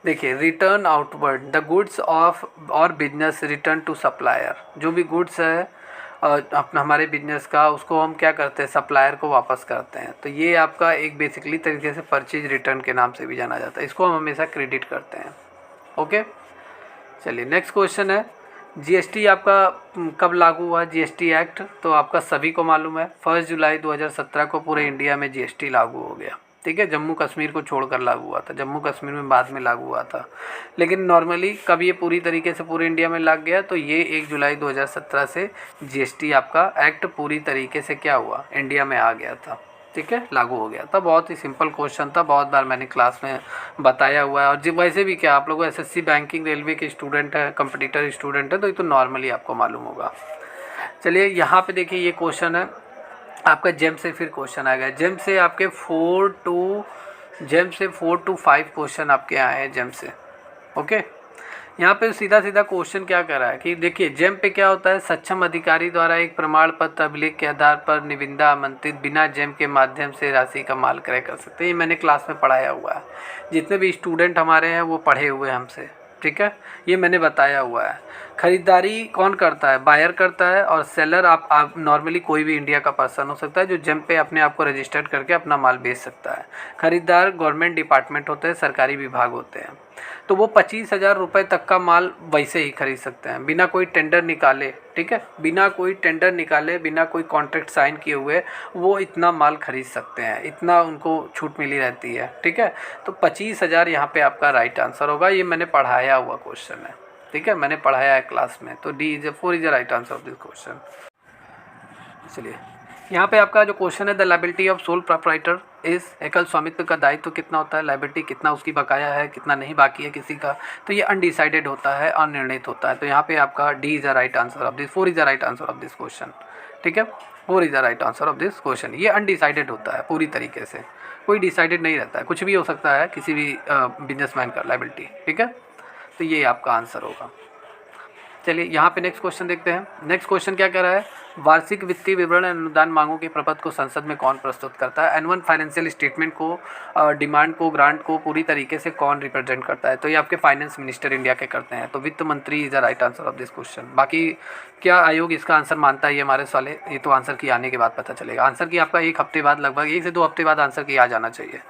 देखिए return outward the goods of और बिजनेस रिटर्न टू सप्लायर, जो भी गुड्स है अपना हमारे बिजनेस का उसको हम क्या करते हैं, सप्लायर को वापस करते हैं। तो ये आपका एक बेसिकली तरीके से परचेज रिटर्न के नाम से भी जाना जाता है। इसको हम हमेशा क्रेडिट करते हैं। ओके चलिए नेक्स्ट क्वेश्चन है जीएसटी आपका कब लागू हुआ जीएसटी एक्ट। तो आपका सभी को मालूम है 1 जुलाई 2017 को पूरे इंडिया में जीएसटी लागू हो गया, ठीक है। जम्मू कश्मीर को छोड़कर लागू हुआ था, जम्मू कश्मीर में बाद में लागू हुआ था। लेकिन नॉर्मली कब ये पूरी तरीके से पूरे इंडिया में लग गया, तो ये 1 जुलाई 2017 से जीएसटी आपका एक्ट पूरी तरीके से क्या हुआ, इंडिया में आ गया था, ठीक है, लागू हो गया था। बहुत ही सिंपल क्वेश्चन था, बहुत बार मैंने क्लास में बताया हुआ है। और जब वैसे भी क्या आप लोग एसएससी बैंकिंग रेलवे के स्टूडेंट हैं, कंपटीटर स्टूडेंट हैं, तो ये तो नॉर्मली आपको मालूम होगा। चलिए यहाँ पे देखिए ये क्वेश्चन है आपका जेम से, फिर क्वेश्चन आ गया जेम से आपके 4 to 5 क्वेश्चन आपके आए हैं जेम से। ओके यहाँ पे सीधा सीधा क्वेश्चन क्या कर रहा है कि देखिए जेम पे क्या होता है, सक्षम अधिकारी द्वारा एक प्रमाण पत्र अभिलेख के आधार पर निविदा आमंत्रित बिना जेम के माध्यम से राशि का माल क्रय कर सकते हैं। ये मैंने क्लास में पढ़ाया हुआ है, जितने भी स्टूडेंट हमारे हैं वो पढ़े हुए हैं हमसे, ठीक है, ये मैंने बताया हुआ है। खरीदारी कौन करता है, बायर करता है, और सेलर आप नॉर्मली कोई भी इंडिया का पर्सन हो सकता है जो जेम पे अपने आप को रजिस्टर्ड करके अपना माल बेच सकता है। खरीदार गवर्नमेंट डिपार्टमेंट होते हैं, सरकारी विभाग होते हैं। तो वो 25,000 रुपये तक का माल वैसे ही खरीद सकते हैं बिना कोई टेंडर निकाले, ठीक है, बिना कोई टेंडर निकाले, बिना कोई कॉन्ट्रैक्ट साइन किए हुए वो इतना माल खरीद सकते हैं, इतना उनको छूट मिली रहती है, ठीक है। तो 25,000 यहाँ पे आपका राइट आंसर होगा। ये मैंने पढ़ाया हुआ क्वेश्चन है, ठीक है, मैंने पढ़ाया है क्लास में। तो D is 4 is the right answer of this question. चलिए यहाँ पे आपका जो क्वेश्चन है the liability of sole proprietor इस, एकल स्वामित्व का दायित्व कितना होता है, लायबिलिटी कितना उसकी बकाया है, कितना नहीं बाकी है किसी का, तो ये अनडिसाइडेड होता है, अनिर्णित होता है। तो यहाँ पे आपका D is the right answer of this, 4 is the right answer of this question, ठीक है, 4 is the right answer of this question. ये अनडिसाइडेड होता है पूरी तरीके से, कोई डिसाइडेड नहीं रहता है, कुछ भी हो सकता है किसी भी बिजनेसमैन का लायबिलिटी, ठीक है। तो ये आपका आंसर होगा। चलिए यहाँ पे नेक्स्ट क्वेश्चन देखते हैं। नेक्स्ट क्वेश्चन क्या कह रहा है, वार्षिक वित्तीय विवरण अनुदान मांगों के प्रपत्र को संसद में कौन प्रस्तुत करता है। एनुअल फाइनेंशियल स्टेटमेंट को, डिमांड को, ग्रांट को पूरी तरीके से कौन रिप्रेजेंट करता है, तो ये आपके फाइनेंस मिनिस्टर इंडिया के करते हैं। तो वित्त मंत्री is the right answer of this question. बाकी क्या आयोग इसका आंसर मानता है ये हमारे वाले, ये तो आंसर की आने के बाद पता चलेगा। आंसर की आपका 1 हफ्ते बाद, लगभग 1 से 2 हफ्ते बाद आंसर की आ जाना चाहिए,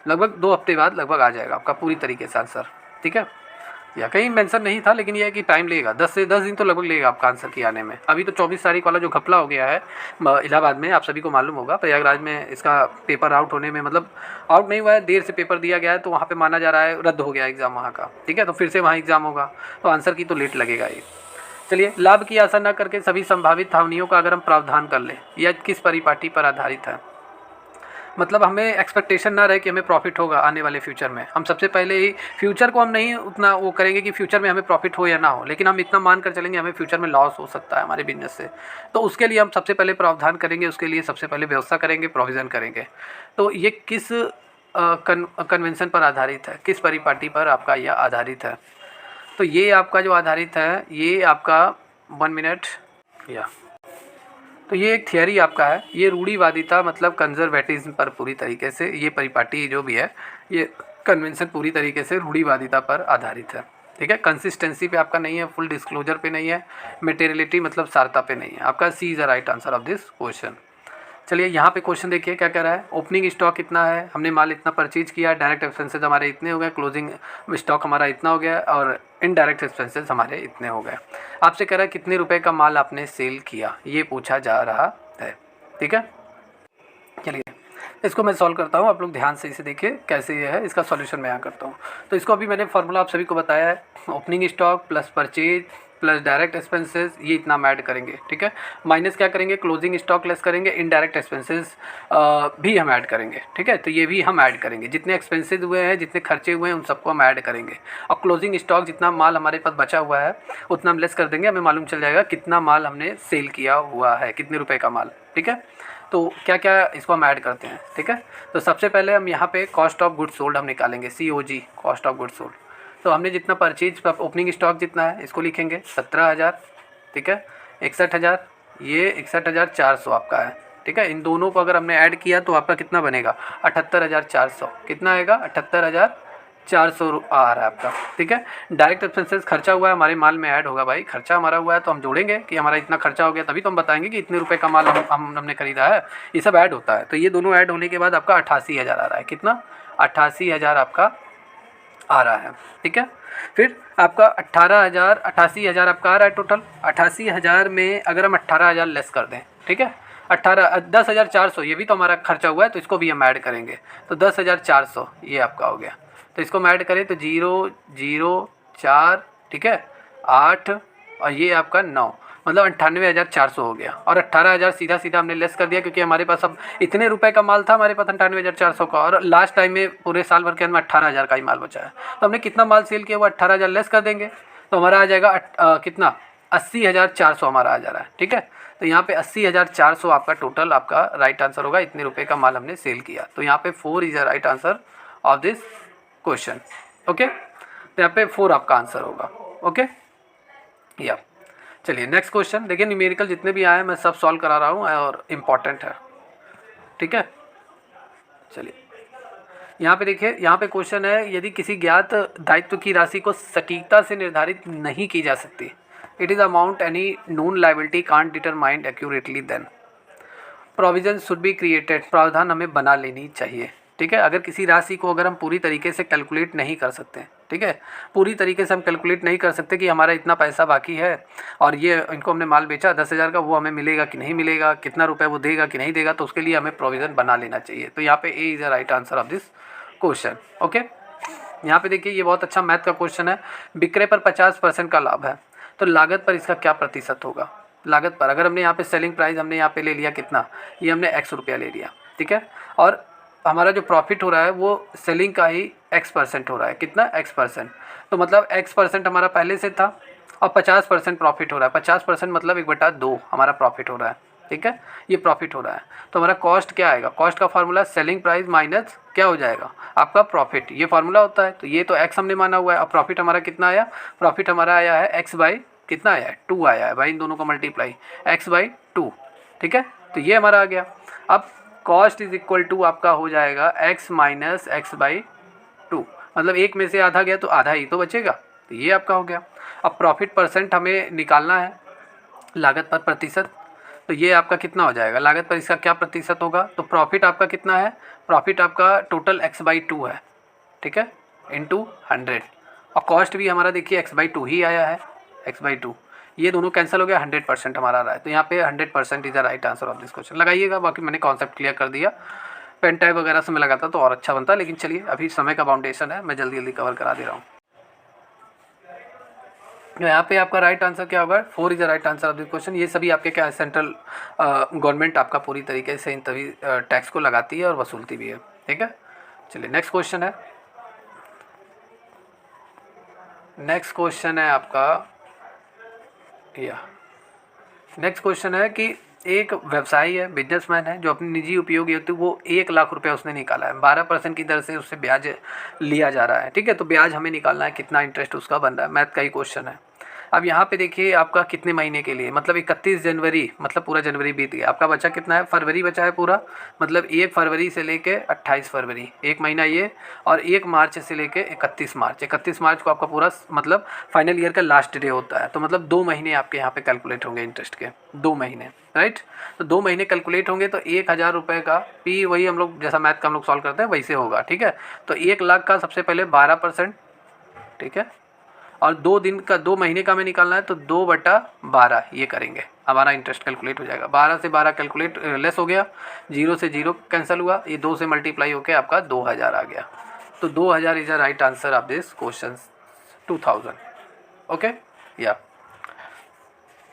लगभग 2 हफ्ते बाद लगभग आ जाएगा आपका पूरी तरीके से आंसर, ठीक है। या कहीं मेंशन नहीं था, लेकिन यह है कि टाइम लगेगा, 10 से 10 दिन तो लगभग लगेगा आपका आंसर की आने में। अभी तो 24 तारीख वाला जो घपला हो गया है इलाहाबाद में, आप सभी को मालूम होगा, प्रयागराज में इसका पेपर आउट होने में, मतलब आउट नहीं हुआ है, देर से पेपर दिया गया है, तो वहाँ पे माना जा रहा है रद्द हो गया एग्ज़ाम वहाँ का, ठीक है। तो फिर से वहाँ एग्ज़ाम होगा, तो आंसर की तो लेट लगेगा ये। चलिए, लाभ की आशा न करके सभी संभावित हानियों का अगर हम प्रावधान कर लें, यह किस परिपाटी पर आधारित है। मतलब हमें एक्सपेक्टेशन ना रहे कि हमें प्रॉफिट होगा आने वाले फ्यूचर में, हम सबसे पहले ही फ्यूचर को हम नहीं उतना वो करेंगे कि फ्यूचर में हमें प्रॉफिट हो या ना हो, लेकिन हम इतना मान कर चलेंगे हमें फ्यूचर में लॉस हो सकता है हमारे बिजनेस से, तो उसके लिए हम सबसे पहले प्रावधान करेंगे, उसके लिए सबसे पहले व्यवस्था करेंगे, प्रोविज़न करेंगे। तो ये किस कन्वेंशन पर आधारित है, किस परिपाटी पर आपका यह आधारित है। तो ये आपका जो आधारित है, ये आपका 1 मिनट या, तो ये एक थियरी आपका है, ये रूढ़िवादिता मतलब कंजर्वेटिज्म पर पूरी तरीके से, ये परिपाटी जो भी है, ये कन्वेंशन पूरी तरीके से रूढ़िवादिता पर आधारित है, ठीक है। कंसिस्टेंसी पे आपका नहीं है, फुल डिस्क्लोजर पे नहीं है, मटेरियलिटी मतलब सारता पे नहीं है। आपका C is the right answer of this question. चलिए यहाँ पे क्वेश्चन देखिए क्या कह रहा है, ओपनिंग स्टॉक कितना है, हमने माल इतना परचेज किया, डायरेक्ट एक्सपेंसेस हमारे इतने हो गए, क्लोजिंग स्टॉक हमारा इतना हो गया, और इनडायरेक्ट एक्सपेंसेस हमारे इतने हो गए। आपसे कह रहा है कितने रुपए का माल आपने सेल किया, ये पूछा जा रहा है, ठीक है। चलिए इसको मैं सॉल्व करता हूँ, आप लोग ध्यान से इसे देखिए कैसे ये है, इसका सॉल्यूशन मैं यहाँ करता हूँ। तो इसको अभी मैंने फार्मूला आप सभी को बताया है, opening stock plus purchase plus direct expenses, ये इतना हम ऐड करेंगे, ठीक है। माइनस क्या करेंगे, क्लोजिंग स्टॉक लेस करेंगे, इनडायरेक्ट एक्सपेंसेस भी हम ऐड करेंगे, ठीक है। तो ये भी हम ऐड करेंगे, जितने एक्सपेंसेस हुए हैं, जितने खर्चे हुए हैं, उन सबको हम ऐड करेंगे। और क्लोजिंग स्टॉक जितना माल हमारे पास बचा हुआ है उतना हम लेस कर देंगे, हमें मालूम चल जाएगा कितना माल हमने सेल किया हुआ है, कितने रुपए का माल, ठीक है। तो क्या क्या इसको हम ऐड करते हैं, ठीक है। तो सबसे पहले हम यहाँ पे कॉस्ट ऑफ गुड्स सोल्ड हम निकालेंगे, COG, cost of goods sold. तो हमने जितना परचेज ओपनिंग स्टॉक जितना है इसको लिखेंगे 17,000, ठीक है। 61,000, ये 61,400 आपका है, ठीक है। इन दोनों को अगर हमने ऐड किया तो आपका कितना बनेगा, 78,400। कितना आएगा, 78,400 आ रहा है आपका, ठीक है। डायरेक्ट एक्सपेंसेस खर्चा हुआ है हमारे माल में ऐड होगा भाई, खर्चा हमारा हुआ है तो हम जोड़ेंगे कि हमारा इतना खर्चा हो गया, तभी तो हम बताएंगे कि इतने रुपए का माल हमने खरीदा है, ये सब ऐड होता है। तो ये दोनों ऐड होने के बाद आपका 88,000 आ रहा है, कितना, 88,000 आपका आ रहा है, ठीक है। फिर आपका 88,000 आपका आ रहा है टोटल। 88,000 में अगर हम 18,000 लेस कर दें, ठीक है, 10,400, ये भी तो हमारा खर्चा हुआ है तो इसको भी हम ऐड करेंगे, तो 10,400 ये आपका हो गया। तो इसको हम ऐड करें तो 0 0 4, ठीक है, 8 और ये आपका 9, मतलब 98,400 हो गया। और 18,000 सीधा सीधा हमने लेस कर दिया क्योंकि हमारे पास अब इतने रुपए का माल था हमारे पास 98,400 का, और लास्ट टाइम में पूरे साल भर के अंदर 18,000 का ही माल बचा है। तो हमने कितना माल सेल किया वो 18,000 लेस कर देंगे, तो हमारा आ जाएगा कितना, 80,400 हमारा आ जा रहा है, ठीक है। तो यहाँ पे 80,400 आपका टोटल आपका राइट आंसर होगा, इतने रुपए का माल हमने सेल किया। तो यहाँ पे 4 is the right answer of this question, okay. तो यहाँ पे 4 आपका आंसर होगा, ओके। या चलिए नेक्स्ट क्वेश्चन देखिए, न्यूमेरिकल जितने भी आए हैं मैं सब सॉल्व करा रहा हूँ और इम्पॉर्टेंट है, ठीक है। चलिए यहाँ पे देखिए, यहाँ पे क्वेश्चन है, यदि किसी ज्ञात दायित्व की राशि को सटीकता से निर्धारित नहीं की जा सकती, it is amount any known liability can't determined accurately, then provision should be created, प्रावधान हमें बना लेनी चाहिए, ठीक है। अगर किसी राशि को अगर हम पूरी तरीके से कैलकुलेट नहीं कर सकते, ठीक है, पूरी तरीके से हम कैलकुलेट नहीं कर सकते कि हमारा इतना पैसा बाकी है और ये इनको हमने माल बेचा 10,000 का, वो हमें मिलेगा कि नहीं मिलेगा, कितना रुपए वो देगा कि नहीं देगा, तो उसके लिए हमें प्रोविज़न बना लेना चाहिए। तो यहाँ पे ए is the right answer of this question, okay. यहाँ पे देखिए ये बहुत अच्छा मैथ का क्वेश्चन है। विक्रय पर 50% का लाभ है, तो लागत पर इसका क्या प्रतिशत होगा। लागत पर अगर हमने यहाँ पे सेलिंग प्राइस हमने यहाँ पे ले लिया कितना, ये हमने X रुपया ले लिया, ठीक है, और हमारा जो प्रॉफिट हो रहा है वो सेलिंग का ही X% हो रहा है, कितना, X%। तो मतलब X% हमारा पहले से था और 50% प्रॉफिट हो रहा है, 50% मतलब 1/2 हमारा प्रॉफिट हो रहा है, ठीक है, ये प्रॉफिट हो रहा है। तो हमारा कॉस्ट क्या आएगा, कॉस्ट का फार्मूला सेलिंग प्राइस माइनस क्या हो जाएगा आपका प्रॉफिट, ये फार्मूला होता है। तो ये तो X हमने माना हुआ है, और प्रॉफिट हमारा कितना आया, प्रॉफिट हमारा आया है X बाई कितना आया है, 2 आया है भाई, इन दोनों का मल्टीप्लाई X/2, ठीक है। तो ये हमारा आ गया। अब कॉस्ट इज इक्वल टू आपका हो जाएगा X माइनस X/2, मतलब एक में से आधा गया तो आधा ही तो बचेगा, तो ये आपका हो गया। अब प्रॉफिट परसेंट हमें निकालना है, लागत पर प्रतिशत, तो ये आपका कितना हो जाएगा, लागत पर इसका क्या प्रतिशत होगा। तो प्रॉफिट आपका कितना है, प्रॉफिट आपका टोटल X/2 है, ठीक है, इंटू 100, और कॉस्ट भी हमारा देखिए X/2 ही आया है, X/2, ये दोनों कैंसिल हो गया, 100% हमारा आ रहा है। तो यहाँ पे 100% is the right answer of this question. लगाइएगा, बाकी मैंने कॉन्सेप्ट क्लियर कर दिया, पेन टाइप वगैरह से मैं लगाता तो और अच्छा बनता, लेकिन चलिए अभी समय का बाउंडेशन है, मैं जल्दी जल्दी कवर करा दे रहा हूँ। यहाँ पे आपका राइट आंसर क्या होगा, 4 is the right answer of this question. ये सभी आपके क्या है, सेंट्रल गवर्नमेंट आपका पूरी तरीके से इन तभी टैक्स को लगाती है और वसूलती भी है, ठीक है। चलिए नेक्स्ट क्वेश्चन है, नेक्स्ट क्वेश्चन है आपका, या नेक्स्ट क्वेश्चन है कि एक व्यवसायी है, बिजनेसमैन है, जो अपनी निजी उपयोग हेतु वो 1 लाख रुपया उसने निकाला है, 12% की दर से उससे ब्याज लिया जा रहा है, ठीक है। तो ब्याज हमें निकालना है, कितना इंटरेस्ट उसका बन रहा है, मैथ का ही क्वेश्चन है। अब यहाँ पे देखिए आपका कितने महीने के लिए, मतलब 31 जनवरी, मतलब पूरा जनवरी बीत गया, आपका बचा कितना है, फरवरी बचा है पूरा, मतलब 1 फरवरी से लेके 28 फरवरी, एक महीना ये, और 1 मार्च से लेके 31 मार्च, 31 मार्च को आपका पूरा मतलब फाइनल ईयर का लास्ट डे होता है। तो मतलब 2 महीने आपके यहाँ पे कैलकुलेट होंगे इंटरेस्ट के, 2 महीने, राइट। तो 2 महीने कैलकुलेट होंगे, तो 1,000 रुपये का पी, वही हम लोग जैसा मैथ का हम लोग सॉल्व करते हैं वैसे होगा, ठीक है। तो 1 लाख का सबसे पहले 12%, ठीक है, और 2 महीने का हमें निकालना है तो 2/12 ये करेंगे, हमारा इंटरेस्ट कैलकुलेट हो जाएगा। 12 से 12 कैलकुलेट लेस हो गया, 0 से 0 कैंसिल हुआ, ये 2 से मल्टीप्लाई होकर आपका 2000 आ गया। तो 2000 is the right answer of this question 2000। Okay. या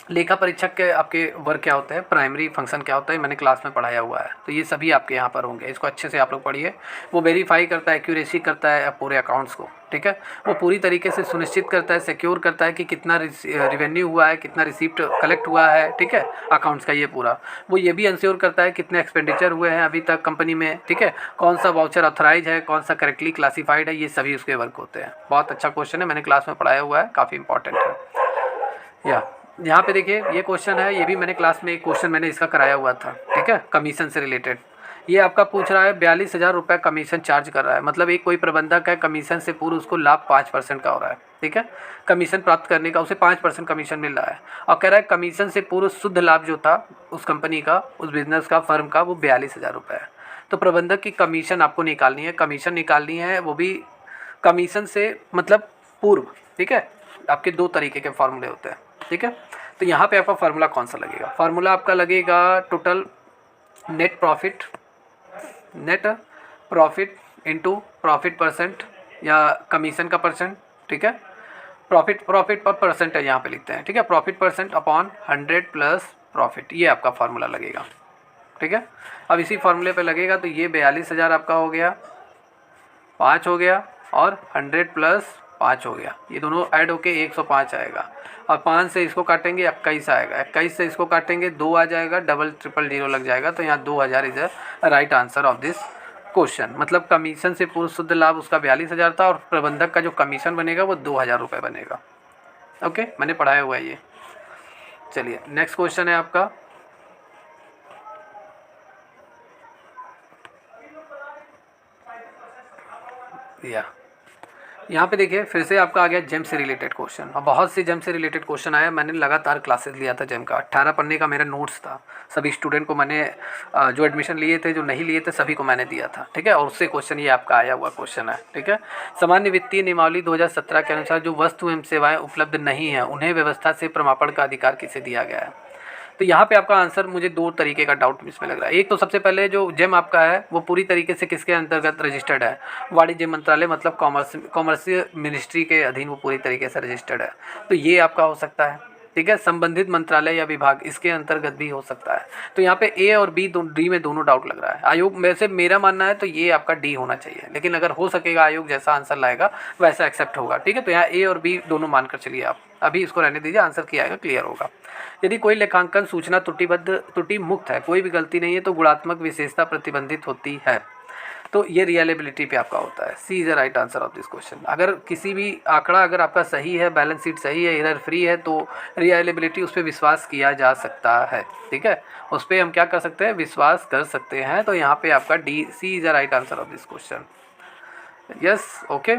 लेखा परीक्षक के आपके वर्क क्या होते हैं, प्राइमरी फंक्शन क्या होता है, मैंने क्लास में पढ़ाया हुआ है, तो ये सभी आपके यहाँ पर होंगे। इसको अच्छे से आप लोग पढ़िए। वो वेरीफाई करता है, एक्यूरेसी करता है पूरे अकाउंट्स को, ठीक है। वो पूरी तरीके से सुनिश्चित करता है, सिक्योर करता है कि कितना रिवेन्यू हुआ है, कितना रिसिप्ट कलेक्ट हुआ है, ठीक है, अकाउंट्स का ये पूरा। वो ये भी इंश्योर करता है कितने एक्सपेंडिचर हुए हैं अभी तक कंपनी में, ठीक है, कौन सा वाउचर ऑथराइज है, कौन सा करेक्टली क्लासीफाइड है, ये सभी उसके वर्क होते हैं। बहुत अच्छा क्वेश्चन है, मैंने क्लास में पढ़ाया हुआ है, काफ़ी इंपॉर्टेंट है। या यहाँ पे देखिए ये क्वेश्चन है, ये भी मैंने क्लास में एक क्वेश्चन मैंने इसका कराया हुआ था, ठीक है, कमीशन से रिलेटेड। ये आपका पूछ रहा है 42,000 रुपये कमीशन चार्ज कर रहा है, मतलब एक कोई प्रबंधक है, कमीशन से पूर्व उसको लाभ 5% का हो रहा है, ठीक है, कमीशन प्राप्त करने का उसे 5% कमीशन मिल रहा है, और कह रहा है कमीशन से पूर्व शुद्ध लाभ जो था उस कंपनी का, उस बिजनेस का, फर्म का, वो 42,000 रुपये है। तो प्रबंधक की कमीशन आपको निकालनी है, कमीशन निकालनी है, वो भी कमीशन से मतलब पूर्व, ठीक है। आपके 2 तरीके के फॉर्मूले होते हैं, ठीक है। तो यहाँ पे आपका फार्मूला कौन सा लगेगा, फार्मूला आपका लगेगा total net profit into profit percent या कमीशन का परसेंट, ठीक है। प्रॉफिट पर परसेंट है, यहाँ पे लिखते हैं, ठीक है, profit percent upon 100 plus profit, ये आपका फार्मूला लगेगा, ठीक है। अब इसी फार्मूले पे लगेगा तो ये 42,000 आपका हो गया, 5 हो गया, और 100 प्लस 5 हो गया, ये दोनों ऐड होके 105 आएगा, और 5 से इसको काटेंगे 21 आएगा, 21 से इसको काटेंगे 2 आ जाएगा, डबल ट्रिपल 0 लग जाएगा, तो यहाँ 2000 is the right answer of this question. मतलब कमीशन से पूर्व शुद्ध लाभ उसका 42,000 था, और प्रबंधक का जो कमीशन बनेगा वो 2000 रुपये बनेगा। ओके, मैंने पढ़ाया हुआ है ये। चलिए नेक्स्ट क्वेश्चन है आपका, या यहाँ पे देखिए फिर से आपका आ गया जेम से रिलेटेड क्वेश्चन, और बहुत से जेम से रिलेटेड क्वेश्चन आया। मैंने लगातार क्लासेस लिया था जेम का, 18 पन्ने का मेरा नोट्स था, सभी स्टूडेंट को मैंने जो एडमिशन लिए थे, जो नहीं लिए थे, सभी को मैंने दिया था, ठीक है। और उससे क्वेश्चन ये आपका आया हुआ क्वेश्चन है, ठीक है। सामान्य वित्तीय नियमावली 2017 के अनुसार जो वस्तु एवं सेवाएँ उपलब्ध नहीं हैं उन्हें व्यवस्था से प्रमाणन का अधिकार किसे दिया गया है। तो यहाँ पे आपका आंसर, मुझे 2 तरीके का डाउट इसमें लग रहा है। एक तो सबसे पहले जो जेम आपका है वो पूरी तरीके से किसके अंतर्गत रजिस्टर्ड है, वाणिज्य मंत्रालय, मतलब कॉमर्शियल मिनिस्ट्री के अधीन वो पूरी तरीके से रजिस्टर्ड है, तो ये आपका हो सकता है, ठीक है। संबंधित मंत्रालय या विभाग इसके अंतर्गत भी हो सकता है। तो यहाँ पे ए और बी डी में दोनों डाउट लग रहा है। आयोग में से मेरा मानना है तो ये आपका डी होना चाहिए, लेकिन अगर हो सकेगा आयोग जैसा आंसर लाएगा वैसा एक्सेप्ट होगा, ठीक है। तो यहाँ ए और बी दोनों मानकर चलिए आप, अभी इसको रहने दीजिए, आंसर किया आएगा क्लियर होगा। यदि कोई लेखांकन सूचना त्रुटि मुक्त है, कोई भी गलती नहीं है, तो गुणात्मक विशेषता प्रतिबंधित होती है, तो ये रियलेबिलिटी पे आपका होता है। C is the right answer of this question. अगर किसी भी आंकड़ा अगर आपका सही है, बैलेंस शीट सही है, एरर फ्री है, तो रियलेबिलिटी उस पर विश्वास किया जा सकता है, ठीक है। उस पर हम क्या कर सकते हैं, विश्वास कर सकते हैं। तो यहाँ पे आपका D, C is the right answer of this question. Yes, okay.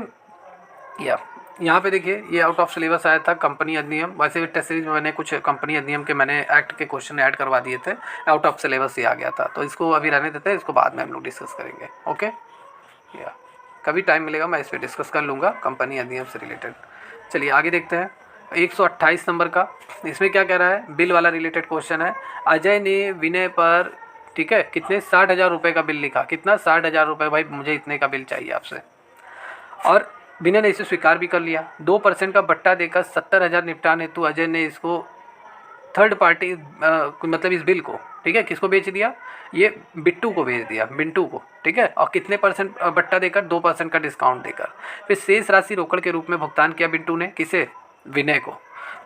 या यहाँ पे देखिए ये आउट ऑफ सिलेबस आया था कंपनी अधिनियम, वैसे भी टेस्ट सीरीज में मैंने कुछ कंपनी अधिनियम के मैंने एक्ट के क्वेश्चन ऐड करवा दिए थे, आउट ऑफ सिलेबस ही आ गया था, तो इसको अभी रहने देते हैं, इसको बाद में हम लोग डिस्कस करेंगे। ओके, या कभी टाइम मिलेगा मैं इस पर डिस्कस कर लूँगा कंपनी अधिनियम से रिलेटेड। चलिए आगे देखते हैं 128 नंबर का, इसमें क्या कह रहा है, बिल वाला रिलेटेड क्वेश्चन है। अजय ने विनय पर, ठीक है, कितने 60,000 रुपये का बिल लिखा, कितना 60,000 रुपये, भाई मुझे इतने का बिल चाहिए आपसे, और विनय ने इसे स्वीकार भी कर लिया। 2% का बट्टा देकर 70,000 निपटान हेतु अजय ने इसको थर्ड पार्टी मतलब इस बिल को, ठीक है, किसको बेच दिया, ये बिट्टू को बेच दिया, मिंटू को, ठीक है। और कितने % बट्टा देकर, 2% का डिस्काउंट देकर। फिर शेष राशि रोकड़ के रूप में भुगतान किया बिट्टू ने, किसे, विनय को।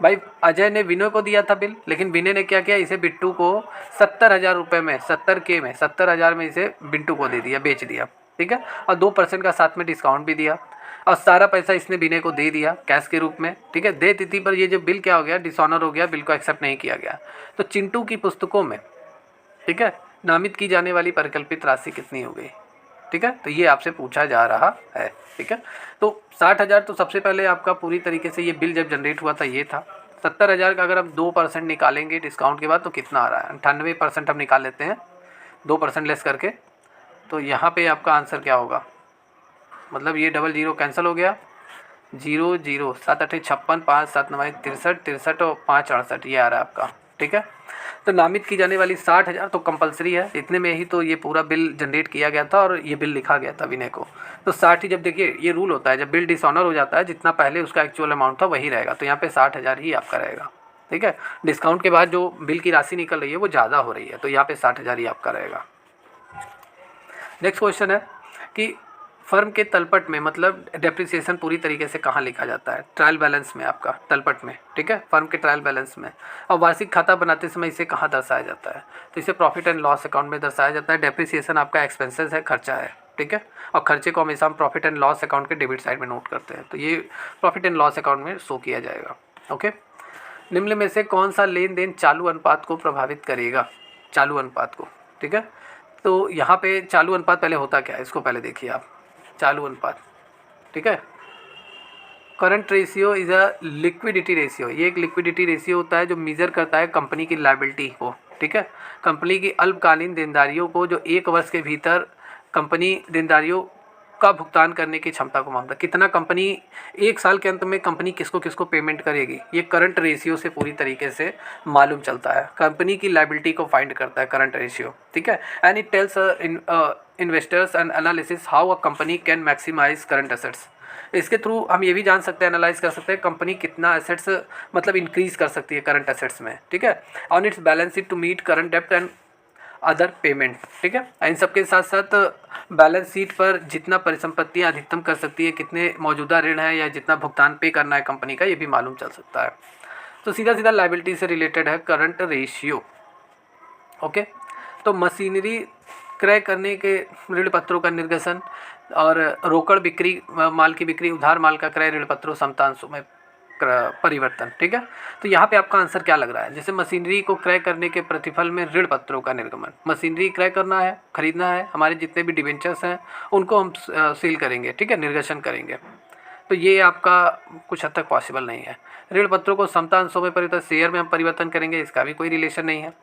भाई अजय ने विनय को दिया था बिल, लेकिन विनय ने क्या किया, इसे बिट्टू को 70,000 रुपये में, 70,000 में इसे बिट्टू को दे दिया, बेच दिया, ठीक है। और 2% का साथ में डिस्काउंट भी दिया, और सारा पैसा इसने विनय को दे दिया कैश के रूप में, ठीक है। दे तिथि पर ये जो बिल क्या हो गया, डिसऑनर हो गया, बिल को एक्सेप्ट नहीं किया गया। तो चिंटू की पुस्तकों में, ठीक है, नामित की जाने वाली परिकल्पित राशि कितनी हो गई, ठीक है। तो ये आपसे पूछा जा रहा है, ठीक है। तो 60,000 तो सबसे पहले आपका पूरी तरीके से ये बिल जब जनरेट हुआ था ये था। 70,000 का अगर हम 2% निकालेंगे डिस्काउंट के बाद तो कितना आ रहा है, 98% हम निकाल लेते हैं 2% लेस करके। तो यहाँ पे आपका आंसर क्या होगा, मतलब ये 00 कैंसिल हो गया, 00 7 8 56 5 7 9 63 63 और 5 68 ये आ रहा है आपका। ठीक है, तो नामित की जाने वाली 60,000 तो कंपलसरी है, इतने में ही तो ये पूरा बिल जनरेट किया गया था और ये बिल लिखा गया था विनय को। तो 60 ही, जब देखिए ये रूल होता है जब बिल डिसऑनर हो जाता है जितना पहले उसका एक्चुअल अमाउंट था वही रहेगा, तो यहाँ पे 60,000 ही आपका रहेगा। ठीक है, डिस्काउंट के बाद जो बिल की राशि निकल रही है वो ज़्यादा हो रही है, तो यहाँ पे 60,000 ही आपका रहेगा। नेक्स्ट क्वेश्चन है कि फर्म के तलपट में मतलब डेप्रिसिएशन पूरी तरीके से कहाँ लिखा जाता है? ट्रायल बैलेंस में, आपका तलपट में। ठीक है, फर्म के ट्रायल बैलेंस में। और वार्षिक खाता बनाते समय इसे कहाँ दर्शाया जाता है? तो इसे प्रॉफिट एंड लॉस अकाउंट में दर्शाया जाता है। डेप्रिसिएशन आपका एक्सपेंसेस है, खर्चा है। ठीक है, और खर्चे को हमेशा हम प्रॉफिट एंड लॉस अकाउंट के डेबिट साइड में नोट करते हैं, तो ये प्रॉफिट एंड लॉस अकाउंट में शो किया जाएगा। ओके, निम्न में से कौन सा लेन देन चालू अनुपात को प्रभावित करेगा? चालू अनुपात को। ठीक है, तो यहाँ पे चालू अनुपात पहले होता क्या है इसको पहले देखिए आप। चालू अनुपात, ठीक है, current ratio is a liquidity ratio. ये एक लिक्विडिटी रेशियो होता है जो मेजर करता है कंपनी की लायबिलिटी को। ठीक है, कंपनी की अल्पकालीन देनदारियों को जो 1 वर्ष के भीतर कंपनी देनदारियों का भुगतान करने की क्षमता को मापता है। कितना कंपनी 1 साल के अंत में कंपनी किसको किसको पेमेंट करेगी, ये करंट रेशियो से पूरी तरीके से मालूम चलता है। कंपनी की लायबिलिटी को फाइंड करता है करंट रेशियो। ठीक है, and it tells investors and analysis how a company can maximise current assets. इसके थ्रू हम ये भी जान सकते हैं, एनालाइज कर सकते हैं कंपनी कितना एसेट्स मतलब इंक्रीज कर सकती है करंट एसेट्स में। ठीक है, on its balance sheet to meet current डेप्ट एंड अदर पेमेंट। ठीक है, इन सब के साथ साथ बैलेंस शीट पर जितना परिसंपत्तियाँ अधिकतम कर सकती है, कितने मौजूदा ऋण है या जितना भुगतान पे करना है कंपनी का, ये भी मालूम चल सकता है। तो सीधा सीधा लायबिलिटी से रिलेटेड है करंट रेशियो। ओके, तो मशीनरी क्रय करने के ऋण पत्रों का निर्गसन और रोकड़ बिक्री, माल की बिक्री, उधार माल का क्रय, ऋण पत्रों समतांशों में परिवर्तन। ठीक है, तो यहाँ पे आपका आंसर क्या लग रहा है? जैसे मशीनरी को क्रय करने के प्रतिफल में ऋण पत्रों का निर्गमन। मशीनरी क्रय करना है, खरीदना है, हमारे जितने भी डिबेंचर्स हैं उनको हम सील करेंगे। ठीक है, निर्गसन करेंगे, तो ये आपका कुछ हद तक पॉसिबल नहीं है। ऋण पत्रों को समतांशों में परिवर्तन, शेयर में हम परिवर्तन करेंगे, इसका भी कोई रिलेशन नहीं है।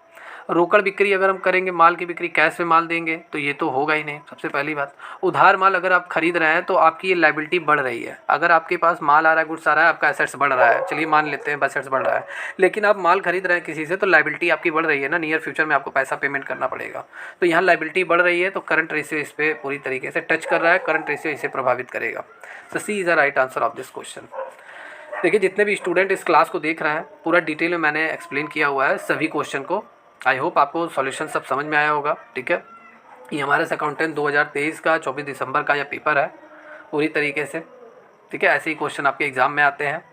रोकड़ बिक्री अगर हम करेंगे, माल की बिक्री कैश में माल देंगे, तो ये तो होगा ही नहीं, सबसे पहली बात। उधार माल अगर आप खरीद रहे हैं तो आपकी ये लायबिलिटी बढ़ रही है। अगर आपके पास माल आ रहा है, गुड्स आ रहा है, आपका एसेट्स बढ़ रहा है, चलिए मान लेते हैं एसेट्स बढ़ रहा है, लेकिन आप माल खरीद रहे हैं किसी से तो लायबिलिटी आपकी बढ़ रही है ना, नियर फ्यूचर में आपको पैसा पेमेंट करना पड़ेगा। तो यहाँ लायबिलिटी बढ़ रही है, तो करंट रेशियो इस पर पूरी तरीके से टच कर रहा है, करंट रेशियो इसे प्रभावित करेगा। तो C is the right answer of this question. देखिए, जितने भी स्टूडेंट इस क्लास को देख रहे हैं, पूरा डिटेल में मैंने एक्सप्लेन किया हुआ है सभी क्वेश्चन को। आई होप आपको सॉल्यूशन सब समझ में आया होगा। ठीक है, ये हमारे अकाउंटेंट 2023 का 24 दिसंबर का यह पेपर है पूरी तरीके से। ठीक है, ऐसे ही क्वेश्चन आपके एग्ज़ाम में आते हैं।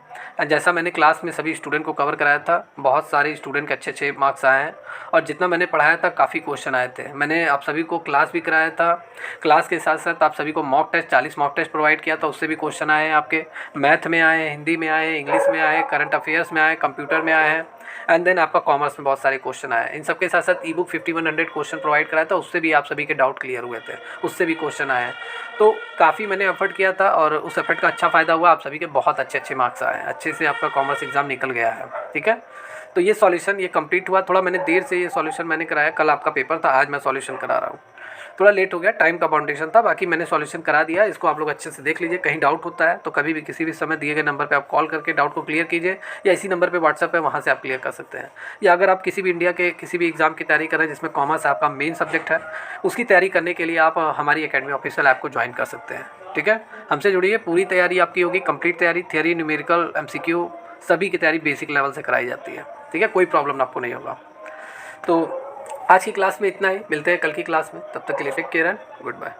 जैसा मैंने क्लास में सभी स्टूडेंट को कवर कराया था, बहुत सारे स्टूडेंट के अच्छे अच्छे मार्क्स आए हैं और जितना मैंने पढ़ाया था काफ़ी क्वेश्चन आए थे। मैंने आप सभी को क्लास भी कराया था, क्लास के साथ साथ आप सभी को mock test 40 mock test provide किया था, उससे भी क्वेश्चन आए हैं आपके। मैथ में आए, हिंदी में आए, इंग्लिश में आए, करंट अफेयर्स में आए, कंप्यूटर में आए हैं, एंड देन आपका कॉमर्स में बहुत सारे क्वेश्चन आए। इन सब के साथ साथ ई बुक 5100 क्वेश्चन प्रोवाइड कराया था, उससे भी आप सभी के डाउट क्लियर हुए थे, उससे भी क्वेश्चन आए हैं। तो काफ़ी मैंने एफर्ट किया था और उस एफर्ट का अच्छा फ़ायदा हुआ, आप सभी के बहुत अच्छे अच्छे मार्क्स आए हैं, अच्छे से आपका कॉमर्स एग्ज़ाम निकल गया है। ठीक है, तो ये सॉल्यूशन ये कंप्लीट हुआ। थोड़ा मैंने देर से ये सॉल्यूशन मैंने कराया, कल आपका पेपर था, आज मैं सॉल्यूशन करा रहा हूँ, थोड़ा लेट हो गया, टाइम का बाउंडेशन था, बाकी मैंने सॉल्यूशन करा दिया। इसको आप लोग अच्छे से देख लीजिए, कहीं डाउट होता है तो कभी भी किसी भी समय दिए गए नंबर पे आप कॉल करके डाउट को क्लियर कीजिए, या इसी नंबर पे व्हाट्सएप है, वहाँ से आप क्लियर कर सकते हैं। या अगर आप किसी भी इंडिया के किसी भी एग्ज़ाम की तैयारी कर रहे हैं जिसमें कॉमर्स आपका मेन सब्जेक्ट है, उसकी तैयारी करने के लिए आप हमारी एकेडमी ऑफिशियल ऐप को ज्वाइन कर सकते हैं। ठीक है, हमसे जुड़िए, पूरी तैयारी आपकी होगी, कंप्लीट तैयारी, थियरी, न्यूमेरिकल, MCQ सभी की तैयारी बेसिक लेवल से कराई जाती है। ठीक है, कोई प्रॉब्लम आपको नहीं होगा। तो आज की क्लास में इतना ही, मिलते हैं कल की क्लास में, तब तक के लिए take care and good bye.